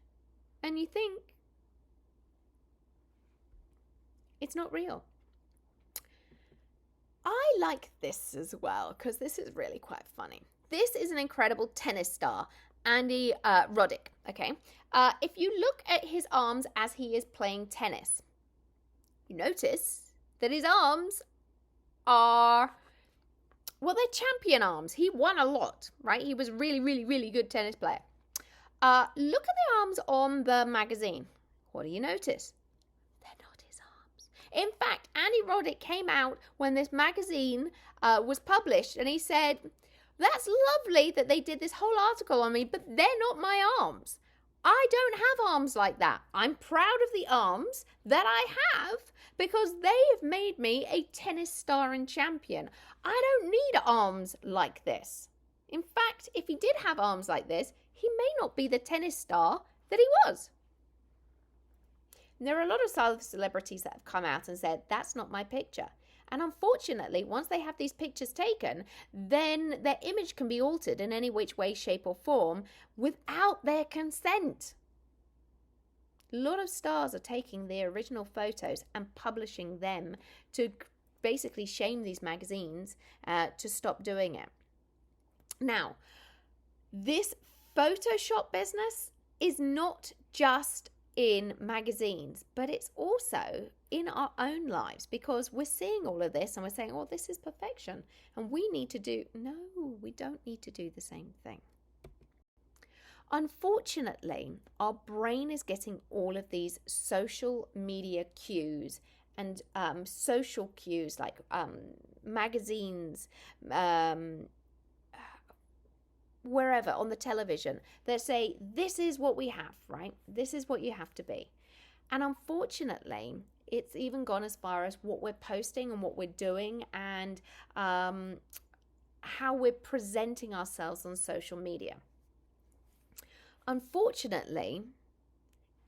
and you think it's not real. I like this as well, because this is really quite funny. This is an incredible tennis star, Andy Roddick, okay? If you look at his arms as he is playing tennis, you notice that his arms are, well, they're champion arms. He won a lot, right? He was a really, really, really good tennis player. Look at the arms on the magazine. What do you notice? They're not his arms. In fact, Andy Roddick came out when this magazine was published, and he said, that's lovely that they did this whole article on me, but they're not my arms. I don't have arms like that. I'm proud of the arms that I have because they have made me a tennis star and champion. I don't need arms like this. In fact, if he did have arms like this, he may not be the tennis star that he was. And there are a lot of celebrities that have come out and said, that's not my picture. And unfortunately, once they have these pictures taken, then their image can be altered in any which way, shape or form without their consent. A lot of stars are taking the original photos and publishing them to basically shame these magazines to stop doing it. Now, this Photoshop business is not just in magazines, but it's also in our own lives, because we're seeing all of this and we're saying, oh, this is perfection, and we need to do, no, we don't need to do the same thing. Unfortunately, our brain is getting all of these social media cues and social cues like magazines, wherever on the television that say, this is what we have, right? This is what you have to be. And unfortunately, it's even gone as far as what we're posting and what we're doing and how we're presenting ourselves on social media. Unfortunately,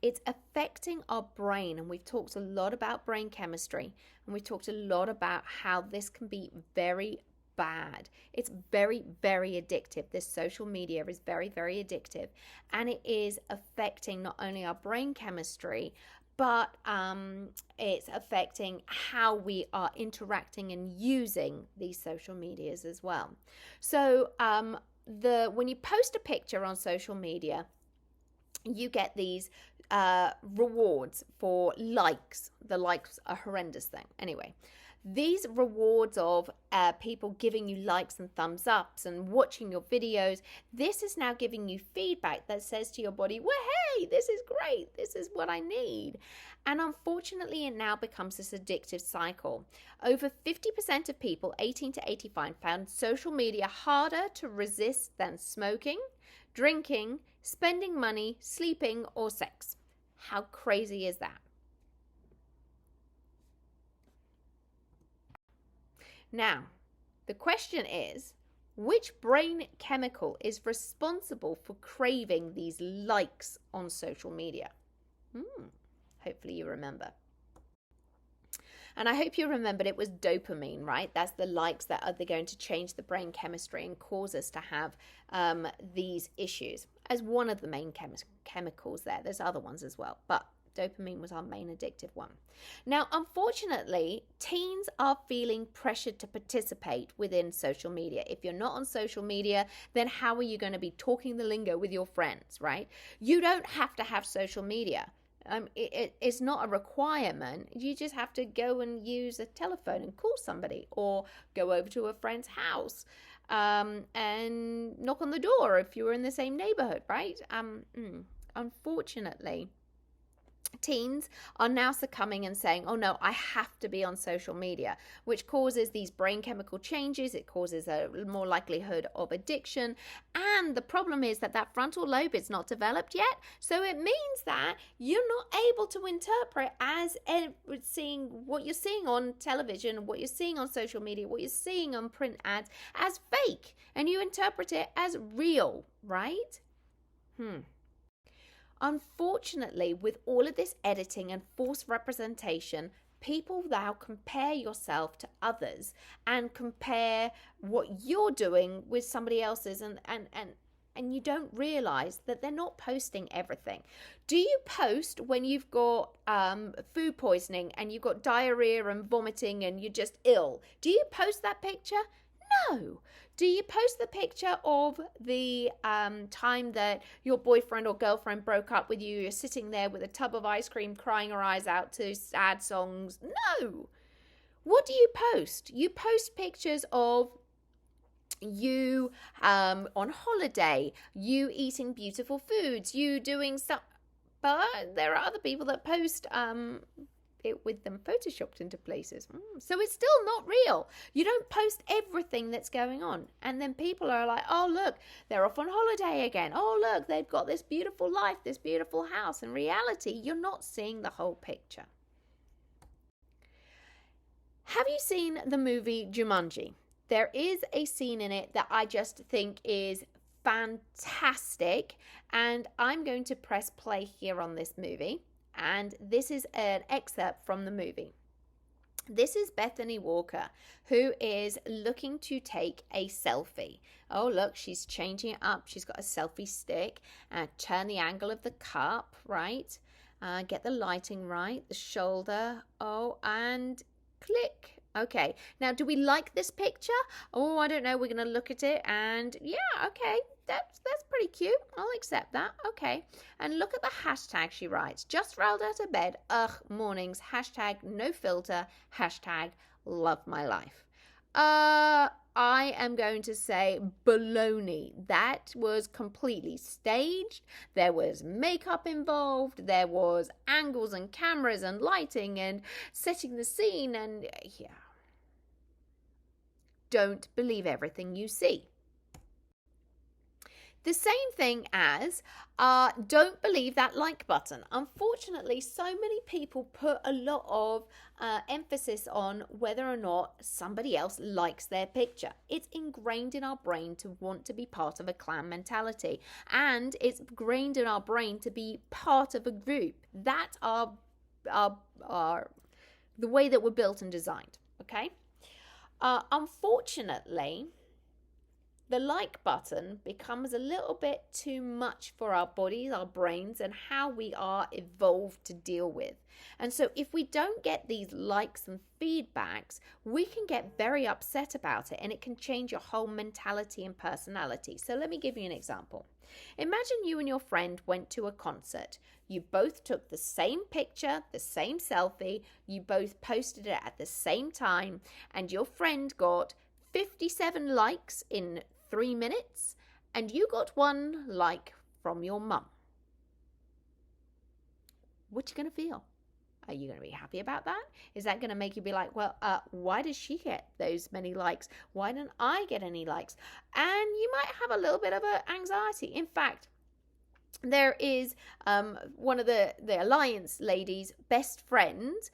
it's affecting our brain, and we've talked a lot about brain chemistry, and we've talked a lot about how this can be very bad. It's very, very addictive. This social media is very, very addictive, and it is affecting not only our brain chemistry, but it's affecting how we are interacting and using these social medias as well. So when you post a picture on social media, you get these rewards for likes. The likes are a horrendous thing. Anyway, these rewards of people giving you likes and thumbs ups and watching your videos, this is now giving you feedback that says to your body, well, hey, this is great. This is what I need. And unfortunately, it now becomes this addictive cycle. Over 50% of people 18 to 85 found social media harder to resist than smoking, drinking, spending money, sleeping, or sex. How crazy is that? Now, the question is, which brain chemical is responsible for craving these likes on social media? Hopefully you remember. And I hope you remembered it was dopamine, right? That's the likes that are going to change the brain chemistry and cause us to have these issues as one of the main chemicals there. There's other ones as well, but dopamine was our main addictive one. Now, unfortunately, teens are feeling pressured to participate within social media. If you're not on social media, then how are you going to be talking the lingo with your friends, right? You don't have to have social media. It's not a requirement. You just have to go and use a telephone and call somebody, or go over to a friend's house and knock on the door if you were in the same neighborhood, right? Unfortunately, teens are now succumbing and saying, oh no, I have to be on social media, which causes these brain chemical changes. It causes a more likelihood of addiction. And the problem is that frontal lobe is not developed yet. So it means that you're not able to interpret as seeing what you're seeing on television, what you're seeing on social media, what you're seeing on print ads as fake. And you interpret it as real, right? Unfortunately, with all of this editing and false representation, people now compare yourself to others and compare what you're doing with somebody else's, and you don't realize that they're not posting everything. Do you post when you've got food poisoning and you've got diarrhea and vomiting and you're just ill? Do you post that picture? No. Do you post the picture of the time that your boyfriend or girlfriend broke up with you? You're sitting there with a tub of ice cream, crying your eyes out to sad songs? No. What do you post? You post pictures of you on holiday, you eating beautiful foods, you doing stuff. But there are other people that post it with them photoshopped into places. So it's still not real. You don't post everything that's going on. And then people are like, oh, look, they're off on holiday again. Oh, look, they've got this beautiful life, this beautiful house. In reality, you're not seeing the whole picture. Have you seen the movie Jumanji? There is a scene in it that I just think is fantastic. And I'm going to press play here on this movie. And this is an excerpt from the movie. This is Bethany Walker, who is looking to take a selfie. Oh, look, she's changing it up. She's got a selfie stick. Turn the angle of the cup, right? Get the lighting right, the shoulder. Oh, and click. Okay, now do we like this picture? Oh, I don't know. We're going to look at it and yeah, okay, that's pretty cute. I'll accept that. Okay, and look at the hashtag she writes. Just rolled out of bed. Ugh, mornings. Hashtag no filter. Hashtag love my life. I am going to say baloney. That was completely staged. There was makeup involved. There was angles and cameras and lighting and setting the scene and yeah. Don't believe everything you see. The same thing as don't believe that like button. Unfortunately, so many people put a lot of emphasis on whether or not somebody else likes their picture. It's ingrained in our brain to want to be part of a clan mentality, and it's ingrained in our brain to be part of a group. That's our the way that we're built and designed. Okay. Unfortunately, the like button becomes a little bit too much for our bodies, our brains, and how we are evolved to deal with. And so, if we don't get these likes and feedbacks, we can get very upset about it, and it can change your whole mentality and personality. So, let me give you an example. Imagine you and your friend went to a concert. You both took the same picture, the same selfie, you both posted it at the same time, and your friend got 57 likes in 3 minutes, and you got 1 like from your mum. What you going to feel? Are you going to be happy about that? Is that going to make you be like, well, why does she get those many likes? Why don't I get any likes? And you might have a little bit of anxiety. In fact, there is one of the Alliance ladies' best friends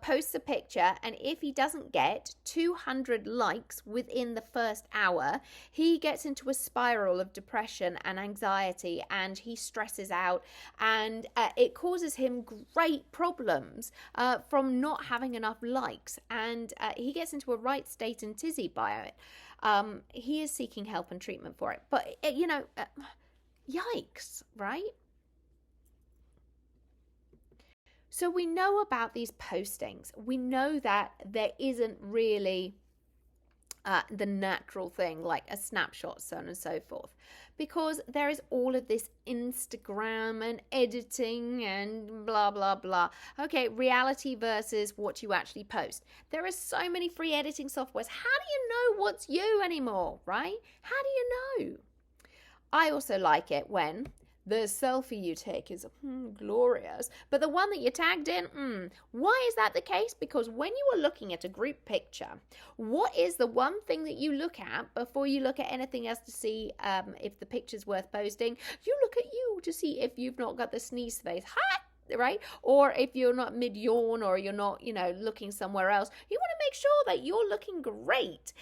posts a picture, and if he doesn't get 200 likes within the first hour, he gets into a spiral of depression and anxiety, and he stresses out, and it causes him great problems from not having enough likes, and he gets into a right state and tizzy by it. He is seeking help and treatment for it, but yikes, right? So we know about these postings. We know that there isn't really the natural thing like a snapshot, so on and so forth, because there is all of this Instagram and editing and blah, blah, blah. Okay, reality versus what you actually post. There are so many free editing softwares. How do you know what's you anymore, right? How do you know? I also like it when the selfie you take is glorious, but the one that you tagged in, why is that the case? Because when you are looking at a group picture, what is the one thing that you look at before you look at anything else to see if the picture's worth posting? You look at you to see if you've not got the sneeze face. Right? Or if you're not mid-yawn or you're not, looking somewhere else, you want to make sure that you're looking great.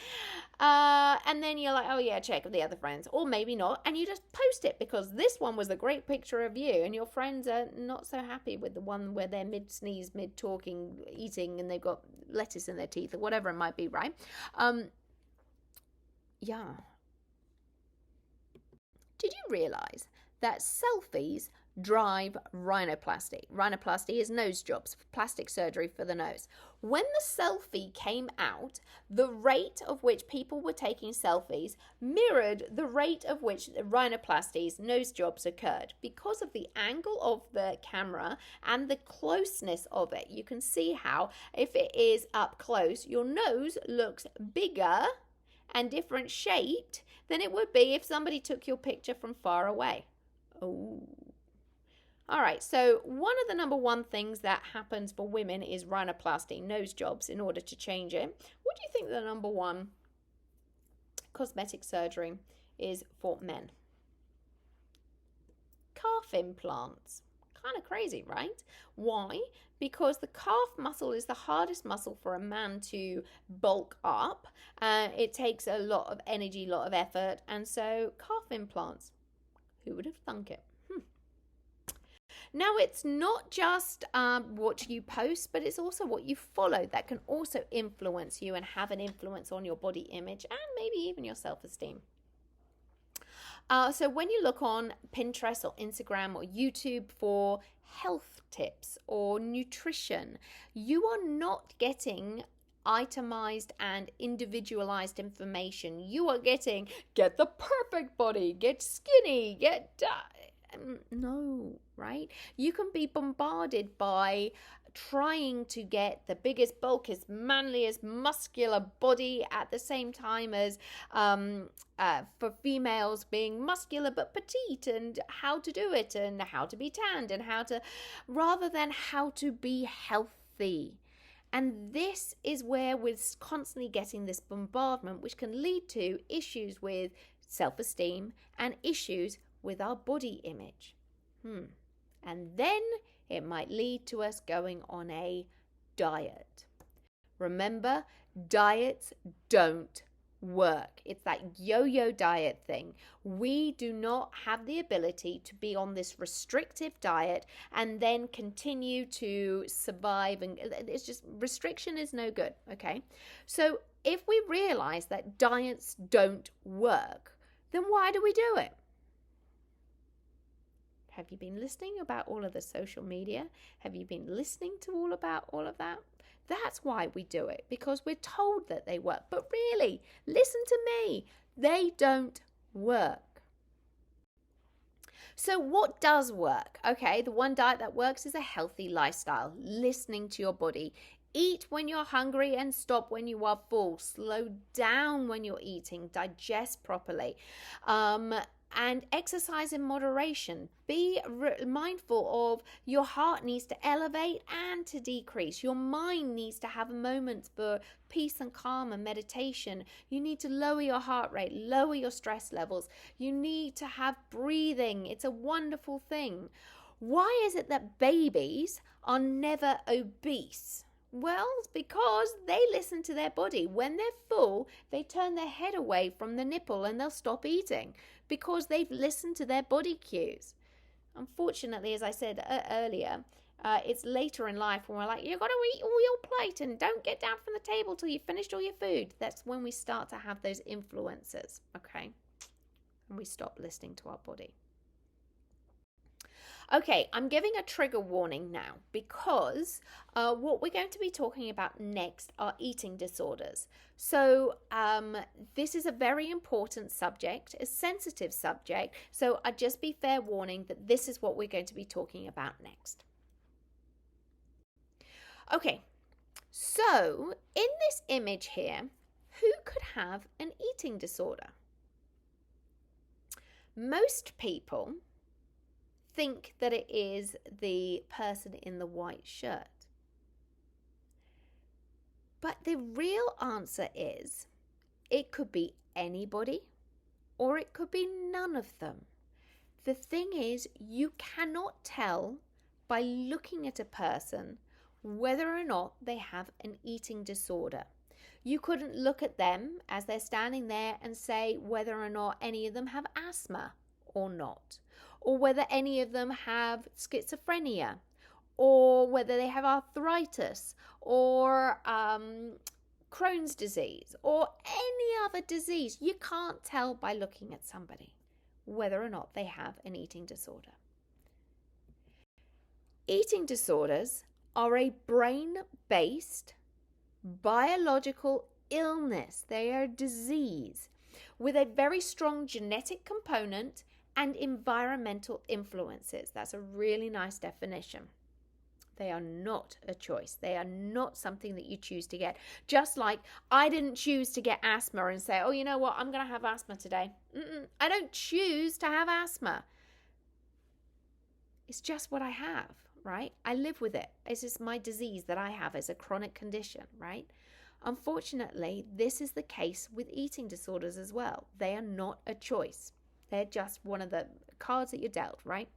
And then you're like, oh yeah, check with the other friends. Or maybe not. And you just post it because this one was a great picture of you and your friends are not so happy with the one where they're mid-sneeze, mid-talking, eating, and they've got lettuce in their teeth or whatever it might be, right? Yeah. Did you realize that selfies drive rhinoplasty? Rhinoplasty is nose jobs, plastic surgery for the nose. When the selfie came out, the rate of which people were taking selfies mirrored the rate of which rhinoplasties, nose jobs, occurred. Because of the angle of the camera and the closeness of it, you can see how if it is up close, your nose looks bigger and different shaped than it would be if somebody took your picture from far away. Oh. All right, so one of the number one things that happens for women is rhinoplasty, nose jobs, in order to change it. What do you think the number one cosmetic surgery is for men? Calf implants. Kind of crazy, right? Why? Because the calf muscle is the hardest muscle for a man to bulk up. It takes a lot of energy, a lot of effort, and so calf implants. Who would have thunk it? Now, it's not just what you post, but it's also what you follow that can also influence you and have an influence on your body image and maybe even your self-esteem. So when you look on Pinterest or Instagram or YouTube for health tips or nutrition, you are not getting itemized and individualized information. You are getting, get the perfect body, get skinny, no, right? You can be bombarded by trying to get the biggest, bulkiest, manliest, muscular body at the same time as for females being muscular but petite, and how to do it and how to be tanned and rather than how to be healthy. And this is where we're constantly getting this bombardment, which can lead to issues with self-esteem and issues with our body image. And then it might lead to us going on a diet. Remember, diets don't work. It's that yo-yo diet thing. We do not have the ability to be on this restrictive diet and then continue to survive, and it's just, restriction is no good. Okay, so if we realize that diets don't work, then why do we do it? Have you been listening about all of the social media? Have you been listening to all about all of that? That's why we do it, because we're told that they work. But really, listen to me, they don't work. So what does work? Okay, the one diet that works is a healthy lifestyle, listening to your body. Eat when you're hungry and stop when you are full. Slow down when you're eating. Digest properly. And exercise in moderation. Be mindful of your heart needs to elevate and to decrease. Your mind needs to have moments for peace and calm and meditation. You need to lower your heart rate, lower your stress levels. You need to have breathing. It's a wonderful thing. Why is it that babies are never obese? Well, it's because they listen to their body. When they're full, they turn their head away from the nipple and they'll stop eating because they've listened to their body cues. Unfortunately, as I said earlier, it's later in life when we're like, you've got to eat all your plate and don't get down from the table till you've finished all your food. That's when we start to have those influences, okay? And we stop listening to our body. Okay, I'm giving a trigger warning now because what we're going to be talking about next are eating disorders. So this is a very important subject, a sensitive subject. So I'd just be fair warning that this is what we're going to be talking about next. Okay, so in this image here, who could have an eating disorder? Most people think that it is the person in the white shirt. But the real answer is it could be anybody or it could be none of them. The thing is, you cannot tell by looking at a person whether or not they have an eating disorder. You couldn't look at them as they're standing there and say whether or not any of them have asthma or not, or whether any of them have schizophrenia, or whether they have arthritis, or Crohn's disease, or any other disease. You can't tell by looking at somebody whether or not they have an eating disorder. Eating disorders are a brain-based biological illness. They are a disease with a very strong genetic component and environmental influences. That's a really nice definition. They are not a choice. They are not something that you choose to get. Just like I didn't choose to get asthma and say, oh, you know what, I'm going to have asthma today. I don't choose to have asthma. It's just what I have, right? I live with it. It's just my disease that I have as a chronic condition, right? Unfortunately, this is the case with eating disorders as well. They are not a choice. They're just one of the cards that you're dealt, right?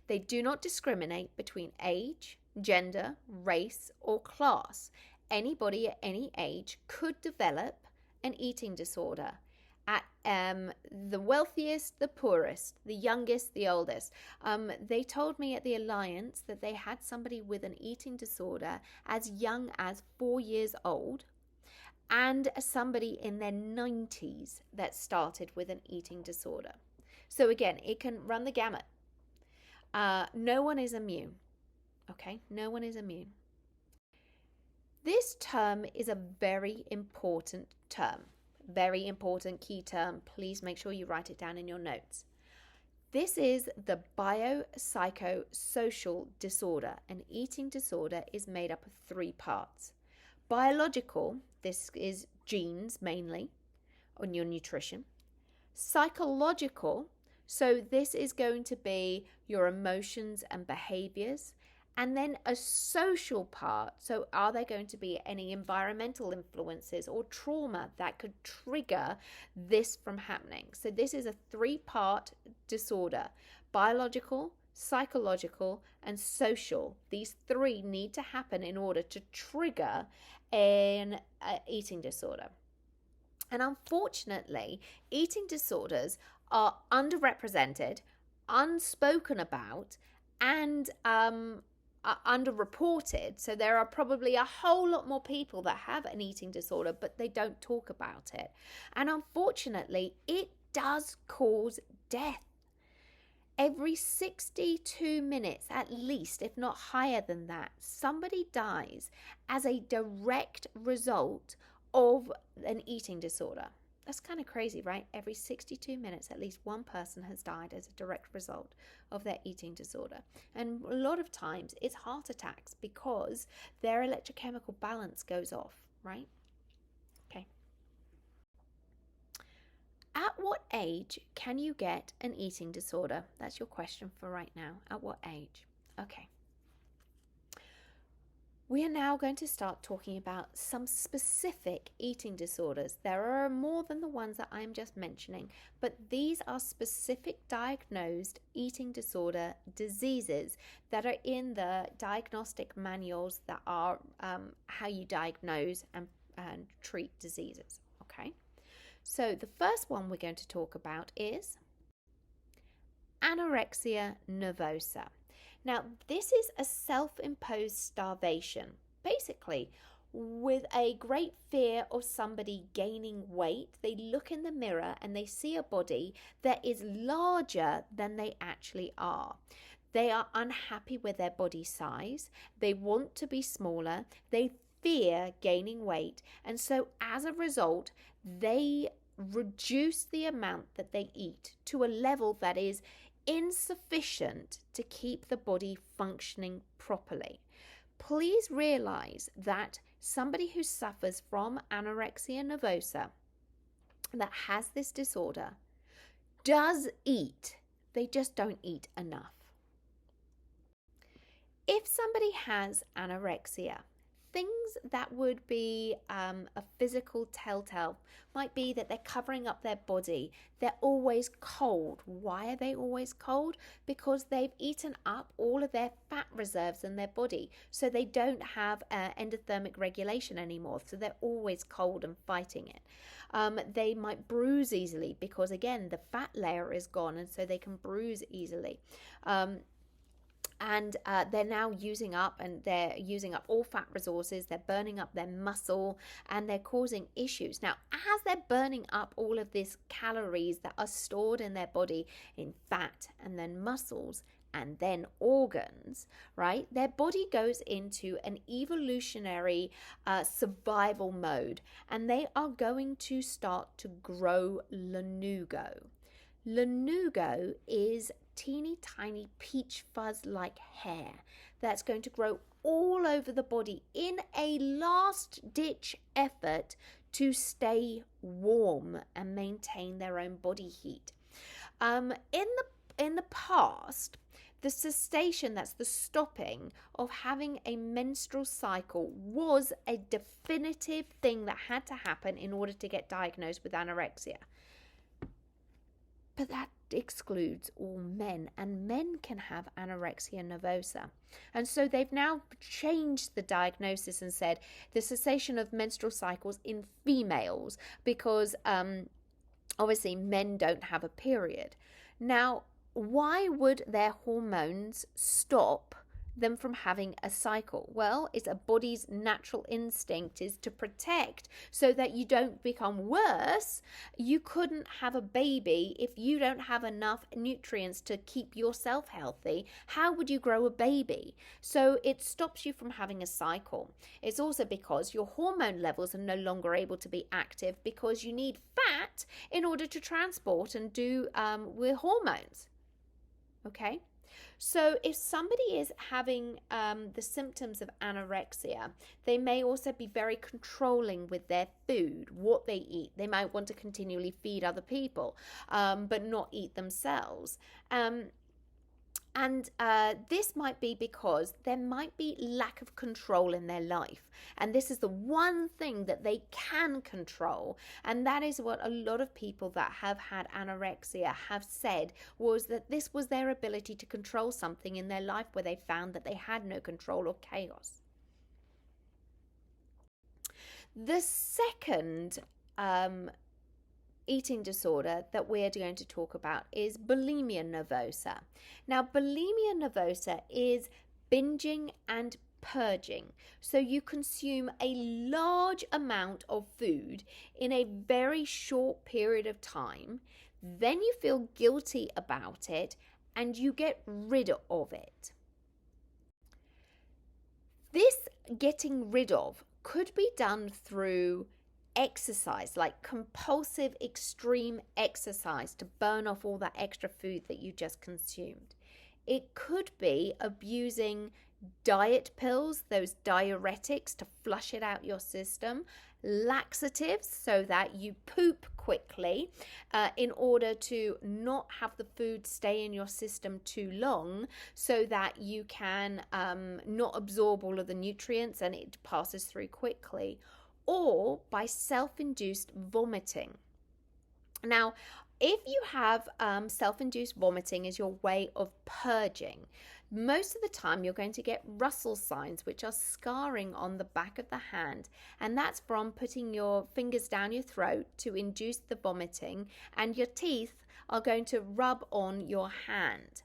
They do not discriminate between age, gender, race, or class. Anybody at any age could develop an eating disorder. At the wealthiest, the poorest, the youngest, the oldest. They told me at the Alliance that they had somebody with an eating disorder as young as 4 years old, and somebody in their 90s that started with an eating disorder. So again, it can run the gamut. No one is immune. Okay, no one is immune. This term is a very important term. Very important key term. Please make sure you write it down in your notes. This is the biopsychosocial disorder. An eating disorder is made up of 3 parts. Biological, this is genes mainly, on your nutrition. Psychological, so this is going to be your emotions and behaviors. And then a social part, so are there going to be any environmental influences or trauma that could trigger this from happening? So this is a 3-part disorder: biological, psychological, and social. These 3 need to happen in order to trigger an eating disorder. And unfortunately, eating disorders are underrepresented, unspoken about, and underreported. So there are probably a whole lot more people that have an eating disorder, but they don't talk about it. And unfortunately, it does cause death. Every 62 minutes, at least, if not higher than that, somebody dies as a direct result of an eating disorder. That's kind of crazy, right? Every 62 minutes, at least one person has died as a direct result of their eating disorder. And a lot of times it's heart attacks because their electrochemical balance goes off, right? Okay. At what age can you get an eating disorder? That's your question for right now. At what age? Okay. We are now going to start talking about some specific eating disorders. There are more than the ones that I'm just mentioning, but these are specific diagnosed eating disorder diseases that are in the diagnostic manuals that are how you diagnose and treat diseases. Okay, so the first one we're going to talk about is anorexia nervosa. Now, this is a self-imposed starvation, basically, with a great fear of somebody gaining weight. They look in the mirror and they see a body that is larger than they actually are. They are unhappy with their body size. They want to be smaller. They fear gaining weight. And so as a result, they reduce the amount that they eat to a level that is insufficient to keep the body functioning properly. Please realize that somebody who suffers from anorexia nervosa, that has this disorder, does eat. They just don't eat enough. If somebody has anorexia, things that would be a physical telltale might be that they're covering up their body. They're always cold. Why are they always cold? Because they've eaten up all of their fat reserves in their body. So they don't have endothermic regulation anymore. So they're always cold and fighting it. They might bruise easily because, again, the fat layer is gone, and so they can bruise easily. And they're now using up all fat resources. They're burning up their muscle, and they're causing issues. Now, as they're burning up all of these calories that are stored in their body in fat and then muscles and then organs, right? Their body goes into an evolutionary survival mode, and they are going to start to grow lanugo. Lanugo is teeny tiny peach fuzz like hair that's going to grow all over the body in a last ditch effort to stay warm and maintain their own body heat. In the past, the cessation, that's the stopping of having a menstrual cycle, was a definitive thing that had to happen in order to get diagnosed with anorexia. But that excludes all men, and men can have anorexia nervosa. And so they've now changed the diagnosis and said the cessation of menstrual cycles in females, because obviously men don't have a period. Now, why would their hormones stop them from having a cycle? Well, it's a body's natural instinct is to protect so that you don't become worse. You couldn't have a baby if you don't have enough nutrients to keep yourself healthy. How would you grow a baby? So it stops you from having a cycle. It's also because your hormone levels are no longer able to be active because you need fat in order to transport and do with hormones. Okay? So if somebody is having the symptoms of anorexia, they may also be very controlling with their food, what they eat. They might want to continually feed other people, but not eat themselves. And this might be because there might be lack of control in their life. And this is the one thing that they can control. And that is what a lot of people that have had anorexia have said, was that this was their ability to control something in their life where they found that they had no control or chaos. The second eating disorder that we're going to talk about is bulimia nervosa. Now, bulimia nervosa is binging and purging. So you consume a large amount of food in a very short period of time, then you feel guilty about it and you get rid of it. This getting rid of could be done through exercise, like compulsive extreme exercise to burn off all that extra food that you just consumed. It could be abusing diet pills, those diuretics to flush it out your system, laxatives so that you poop quickly in order to not have the food stay in your system too long so that you can not absorb all of the nutrients and it passes through quickly, or by self-induced vomiting. Now, if you have self-induced vomiting as your way of purging, most of the time you're going to get Russell signs, which are scarring on the back of the hand, and that's from putting your fingers down your throat to induce the vomiting, and your teeth are going to rub on your hand.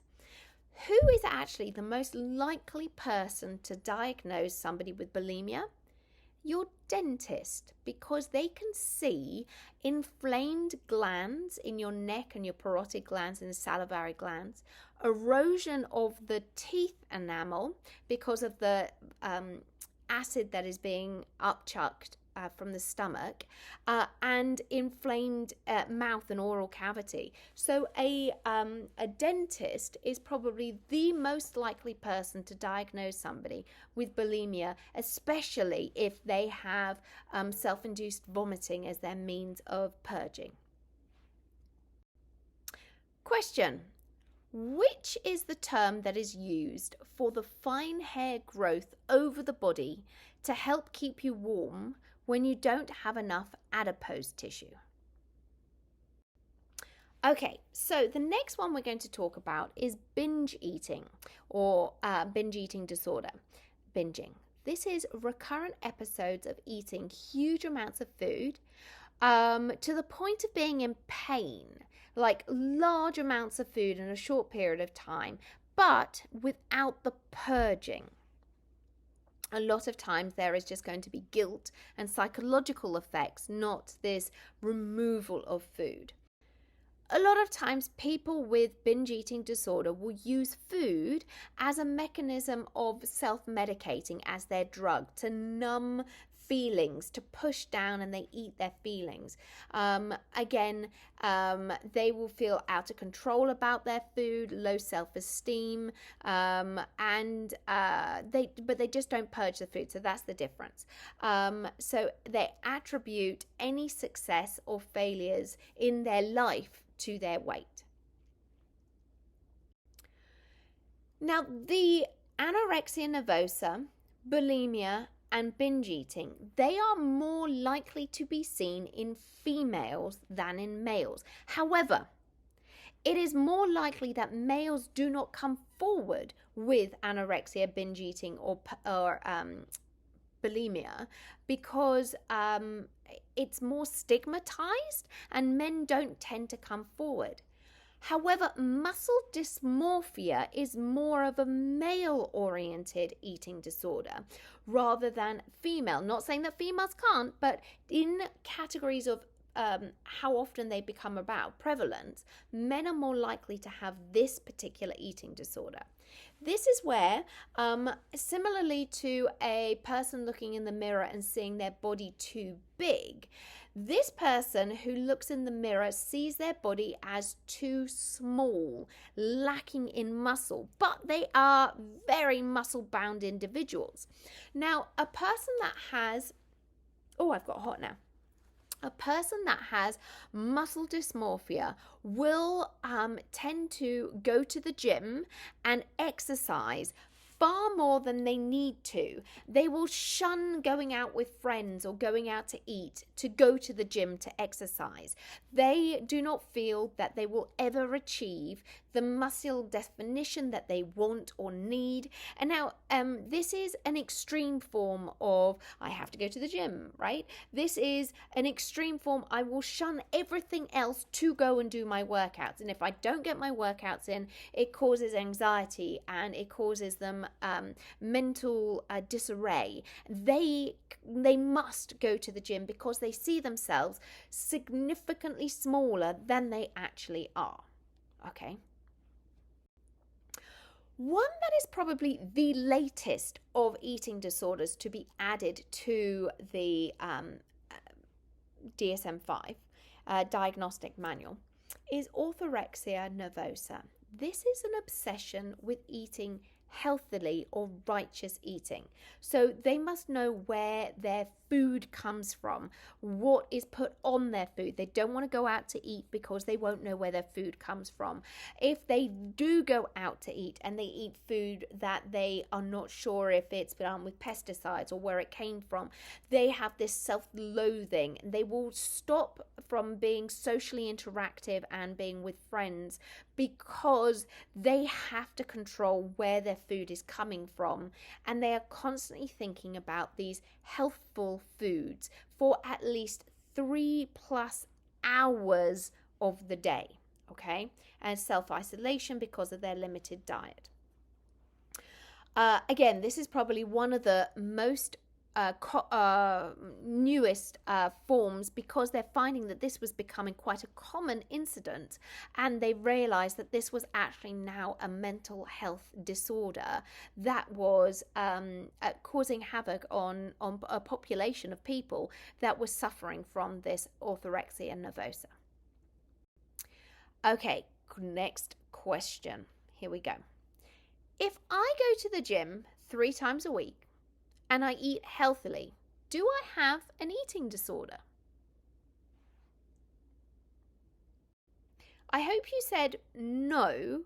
Who is actually the most likely person to diagnose somebody with bulimia? Your dentist, because they can see inflamed glands in your neck and your parotid glands and the salivary glands, erosion of the teeth enamel because of the acid that is being upchucked from the stomach, and inflamed mouth and oral cavity. So a dentist is probably the most likely person to diagnose somebody with bulimia, especially if they have self-induced vomiting as their means of purging. Question: which is the term that is used for the fine hair growth over the body to help keep you warm when you don't have enough adipose tissue? Okay, so the next one we're going to talk about is binge eating, or binge eating disorder, binging. This is recurrent episodes of eating huge amounts of food to the point of being in pain, like large amounts of food in a short period of time, but without the purging. A lot of times there is just going to be guilt and psychological effects, not this removal of food. A lot of times people with binge eating disorder will use food as a mechanism of self-medicating as their drug to numb feelings, to push down, and they eat their feelings. They will feel out of control about their food, low self-esteem, but they just don't purge the food. So that's the difference. So they attribute any success or failures in their life to their weight. Now, the anorexia nervosa, bulimia, and binge eating, they are more likely to be seen in females than in males. However, it is more likely that males do not come forward with anorexia, binge eating, or bulimia because it's more stigmatized and men don't tend to come forward. However, muscle dysmorphia is more of a male-oriented eating disorder rather than female. Not saying that females can't, but in categories of how often they become about prevalence, men are more likely to have this particular eating disorder. This is where, similarly to a person looking in the mirror and seeing their body too big, this person who looks in the mirror sees their body as too small, lacking in muscle, but they are very muscle-bound individuals. Now, a person that has, I've got hot now. A person that has muscle dysmorphia will tend to go to the gym and exercise far more than they need to. They will shun going out with friends or going out to eat to go to the gym to exercise. They do not feel that they will ever achieve the muscle definition that they want or need. And now this is an extreme form of I have to go to the gym, right? This is an extreme form. I will shun everything else to go and do my workouts. And if I don't get my workouts in, it causes anxiety and it causes them mental disarray, they must go to the gym because they see themselves significantly smaller than they actually are. Okay. One that is probably the latest of eating disorders to be added to the DSM-5 diagnostic manual is orthorexia nervosa. This is an obsession with eating healthily or righteous eating. So they must know where their food comes from, what is put on their food. They don't want to go out to eat because they won't know where their food comes from. If they do go out to eat and they eat food that they are not sure if it's done with pesticides or where it came from, they have this self-loathing. They will stop from being socially interactive and being with friends because they have to control where their food is coming from, and they are constantly thinking about these healthful foods for at least 3+ hours of the day, okay? And self-isolation because of their limited diet. Again, this is probably one of the most newest forms because they're finding that this was becoming quite a common incident, and they realized that this was actually now a mental health disorder that was causing havoc on a population of people that was suffering from this orthorexia nervosa. Okay, next question. Here we go. If I go to the gym 3 times a week and I eat healthily, do I have an eating disorder? I hope you said no,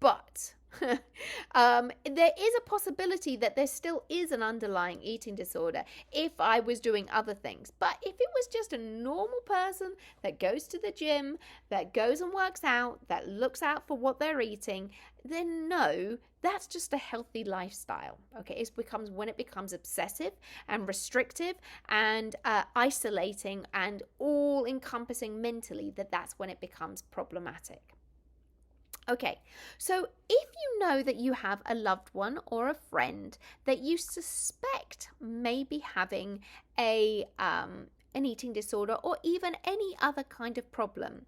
but there is a possibility that there still is an underlying eating disorder if I was doing other things. But if it was just a normal person that goes to the gym, that goes and works out, that looks out for what they're eating, then no, that's just a healthy lifestyle. Okay, when it becomes obsessive and restrictive and isolating and all encompassing mentally, that's when it becomes problematic. Okay, so if you know that you have a loved one or a friend that you suspect may be having an eating disorder or even any other kind of problem,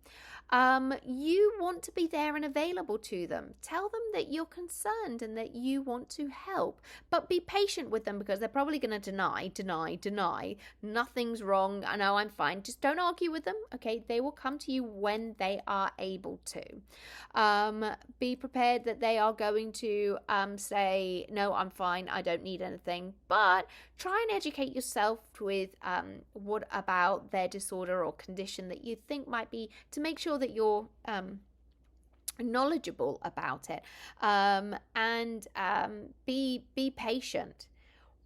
you want to be there and available to them. Tell them that you're concerned and that you want to help, but be patient with them because they're probably going to deny. Nothing's wrong. I know, I'm fine. Just don't argue with them. Okay, they will come to you when they are able to. Be prepared that they are going to say, no, I'm fine. I don't need anything. But try and educate yourself with what about their disorder or condition that you think might be, to make sure that you're knowledgeable about it, and be patient.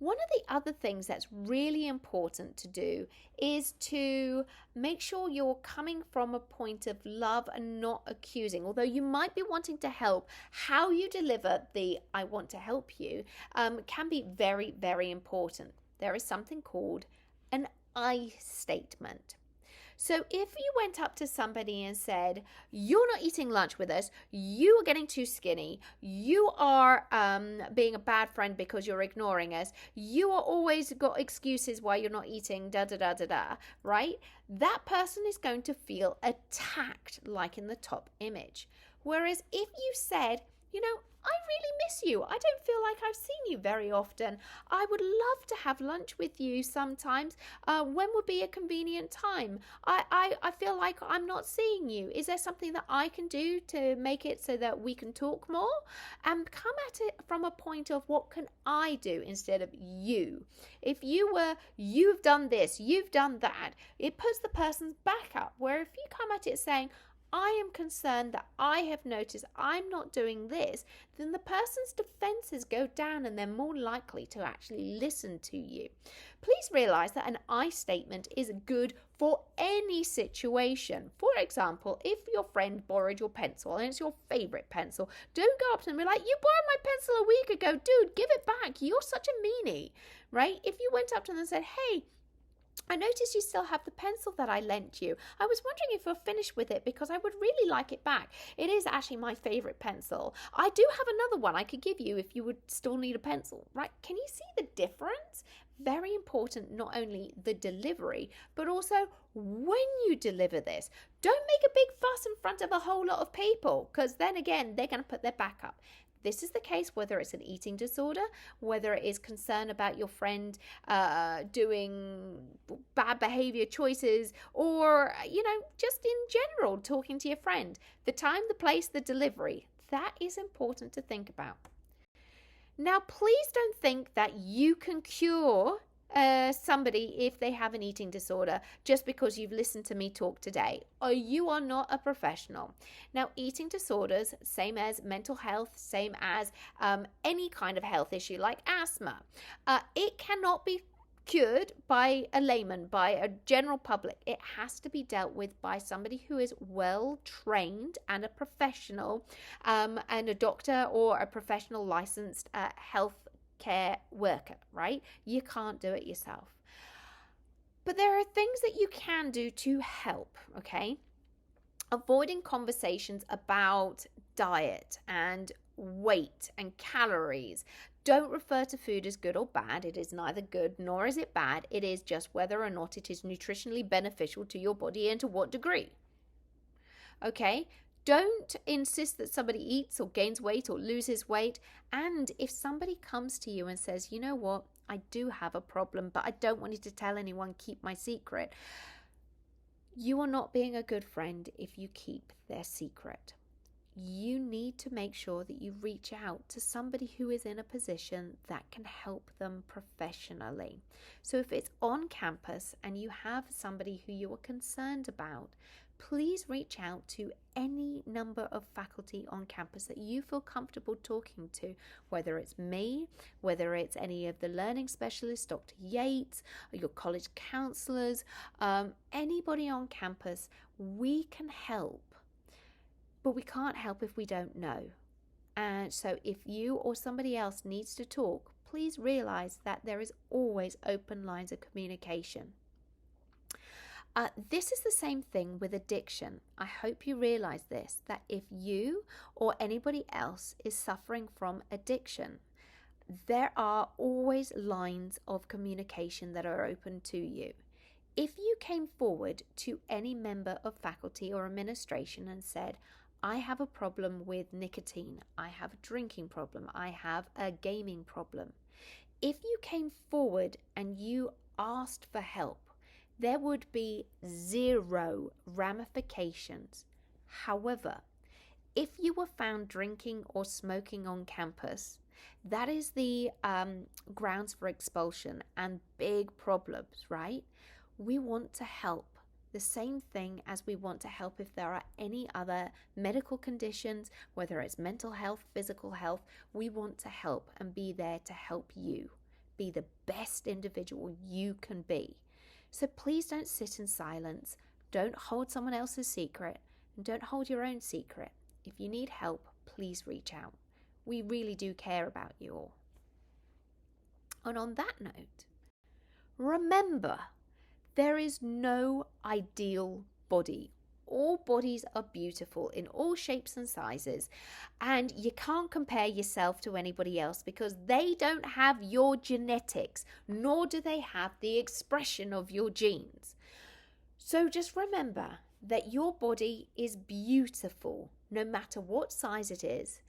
One of the other things that's really important to do is to make sure you're coming from a point of love and not accusing. Although you might be wanting to help, how you deliver the "I want to help you" can be very, very important. There is something called an I statement. So if you went up to somebody and said, you're not eating lunch with us, you are getting too skinny, you are being a bad friend because you're ignoring us, you are always got excuses why you're not eating, right? That person is going to feel attacked, like in the top image. Whereas if you said, I really miss you. I don't feel like I've seen you very often. I would love to have lunch with you sometimes. When would be a convenient time? I feel like I'm not seeing you. Is there something that I can do to make it so that we can talk more? And come at it from a point of what can I do instead of you. If you've done this, you've done that, it puts the person's back up. Where if you come at it saying, I am concerned that I have noticed I'm not doing this, then the person's defenses go down and they're more likely to actually listen to you. Please realize that an I statement is good for any situation. For example, if your friend borrowed your pencil and it's your favorite pencil, don't go up to them and be like, you borrowed my pencil a week ago, dude, give it back. You're such a meanie, right? If you went up to them and said, hey, I noticed you still have the pencil that I lent you. I was wondering if you're finished with it because I would really like it back. It is actually my favorite pencil. I do have another one I could give you if you would still need a pencil, right? Can you see the difference? Very important, not only the delivery, but also when you deliver this. Don't make a big fuss in front of a whole lot of people, because then again, they're going to put their back up. This is the case whether it's an eating disorder, whether it is concern about your friend doing bad behavior choices, or, just in general, talking to your friend. The time, the place, the delivery, that is important to think about. Now, please don't think that you can cure somebody if they have an eating disorder just because you've listened to me talk today, or you are not a professional. Now, eating disorders, same as mental health, same as any kind of health issue like asthma, it cannot be cured by a layman, by a general public. It has to be dealt with by somebody who is well trained and a professional, and a doctor or a professional licensed health care worker, right? You can't do it yourself. But there are things that you can do to help, okay? Avoiding conversations about diet and weight and calories. Don't refer to food as good or bad. It is neither good nor is it bad. It is just whether or not it is nutritionally beneficial to your body and to what degree. Okay? Don't insist that somebody eats or gains weight or loses weight. And if somebody comes to you and says, you know what, I do have a problem, but I don't want you to tell anyone, keep my secret. You are not being a good friend if you keep their secret. You need to make sure that you reach out to somebody who is in a position that can help them professionally. So if it's on campus and you have somebody who you are concerned about, please reach out to any number of faculty on campus that you feel comfortable talking to, whether it's me, whether it's any of the learning specialists, Dr. Yates, or your college counselors, anybody on campus. We can help, but we can't help if we don't know. And so if you or somebody else needs to talk, please realize that there is always open lines of communication. This is the same thing with addiction. I hope you realize this, that if you or anybody else is suffering from addiction, there are always lines of communication that are open to you. If you came forward to any member of faculty or administration and said, I have a problem with nicotine, I have a drinking problem, I have a gaming problem. If you came forward and you asked for help, there would be zero ramifications. However, if you were found drinking or smoking on campus, that is the grounds for expulsion and big problems, right? We want to help. The same thing as we want to help if there are any other medical conditions, whether it's mental health, physical health, we want to help and be there to help you be the best individual you can be. So please don't sit in silence, don't hold someone else's secret, and don't hold your own secret. If you need help, please reach out. We really do care about you all. And on that note, remember, there is no ideal body. All bodies are beautiful in all shapes and sizes, and you can't compare yourself to anybody else because they don't have your genetics, nor do they have the expression of your genes. So just remember that your body is beautiful no matter what size it is,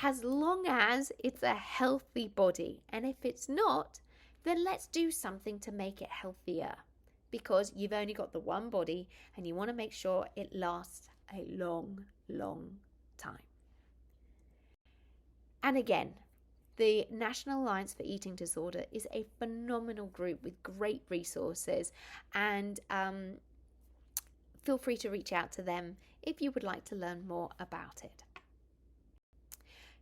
as long as it's a healthy body. And if it's not, then let's do something to make it healthier, because you've only got the one body and you want to make sure it lasts a long, long time. And again, the National Alliance for Eating Disorder is a phenomenal group with great resources, and feel free to reach out to them if you would like to learn more about it.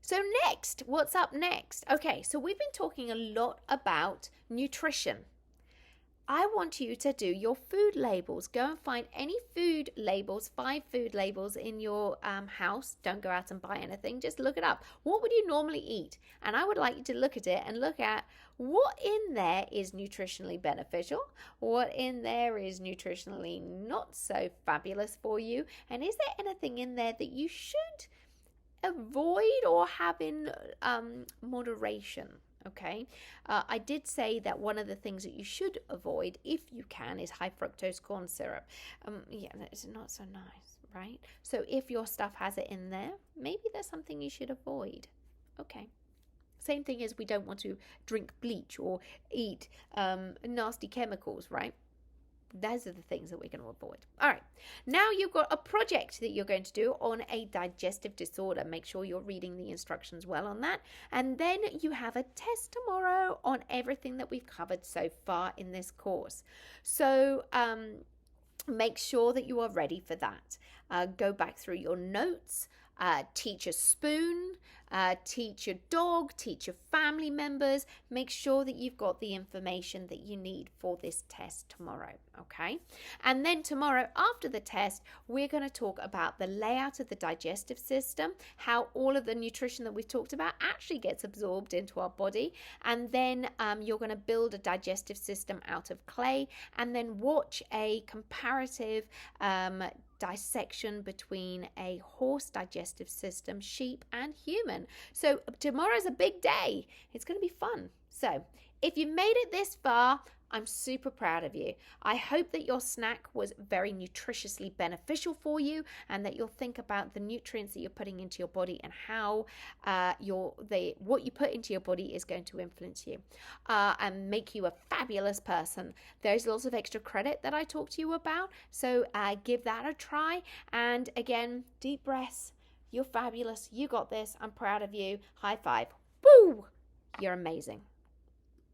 So next, what's up next? Okay, so we've been talking a lot about nutrition. I want you to do your food labels. Go and find any food labels, 5 food labels in your house. Don't go out and buy anything. Just look it up. What would you normally eat? And I would like you to look at it and look at what in there is nutritionally beneficial, what in there is nutritionally not so fabulous for you, and is there anything in there that you should avoid or have in moderation. Okay, I did say that one of the things that you should avoid, if you can, is high fructose corn syrup. Yeah, that's not so nice, right? So if your stuff has it in there, maybe there's something you should avoid. Okay. Same thing as we don't want to drink bleach or eat nasty chemicals, right? Those are the things that we're going to avoid. All right. Now you've got a project that you're going to do on a digestive disorder. Make sure you're reading the instructions well on that. And then you have a test tomorrow on everything that we've covered so far in this course. So make sure that you are ready for that. Go back through your notes. Teach a spoon, teach your dog, teach your family members. Make sure that you've got the information that you need for this test tomorrow, okay? And then tomorrow after the test, we're going to talk about the layout of the digestive system, how all of the nutrition that we've talked about actually gets absorbed into our body. And then you're going to build a digestive system out of clay and then watch a comparative dissection between a horse digestive system, sheep, and human. So tomorrow's a big day. It's going to be fun. So if you made it this far, I'm super proud of you. I hope that your snack was very nutritiously beneficial for you and that you'll think about the nutrients that you're putting into your body and how what you put into your body is going to influence you and make you a fabulous person. There's lots of extra credit that I talked to you about, so give that a try. And again, deep breaths. You're fabulous. You got this. I'm proud of you. High five. Woo! You're amazing.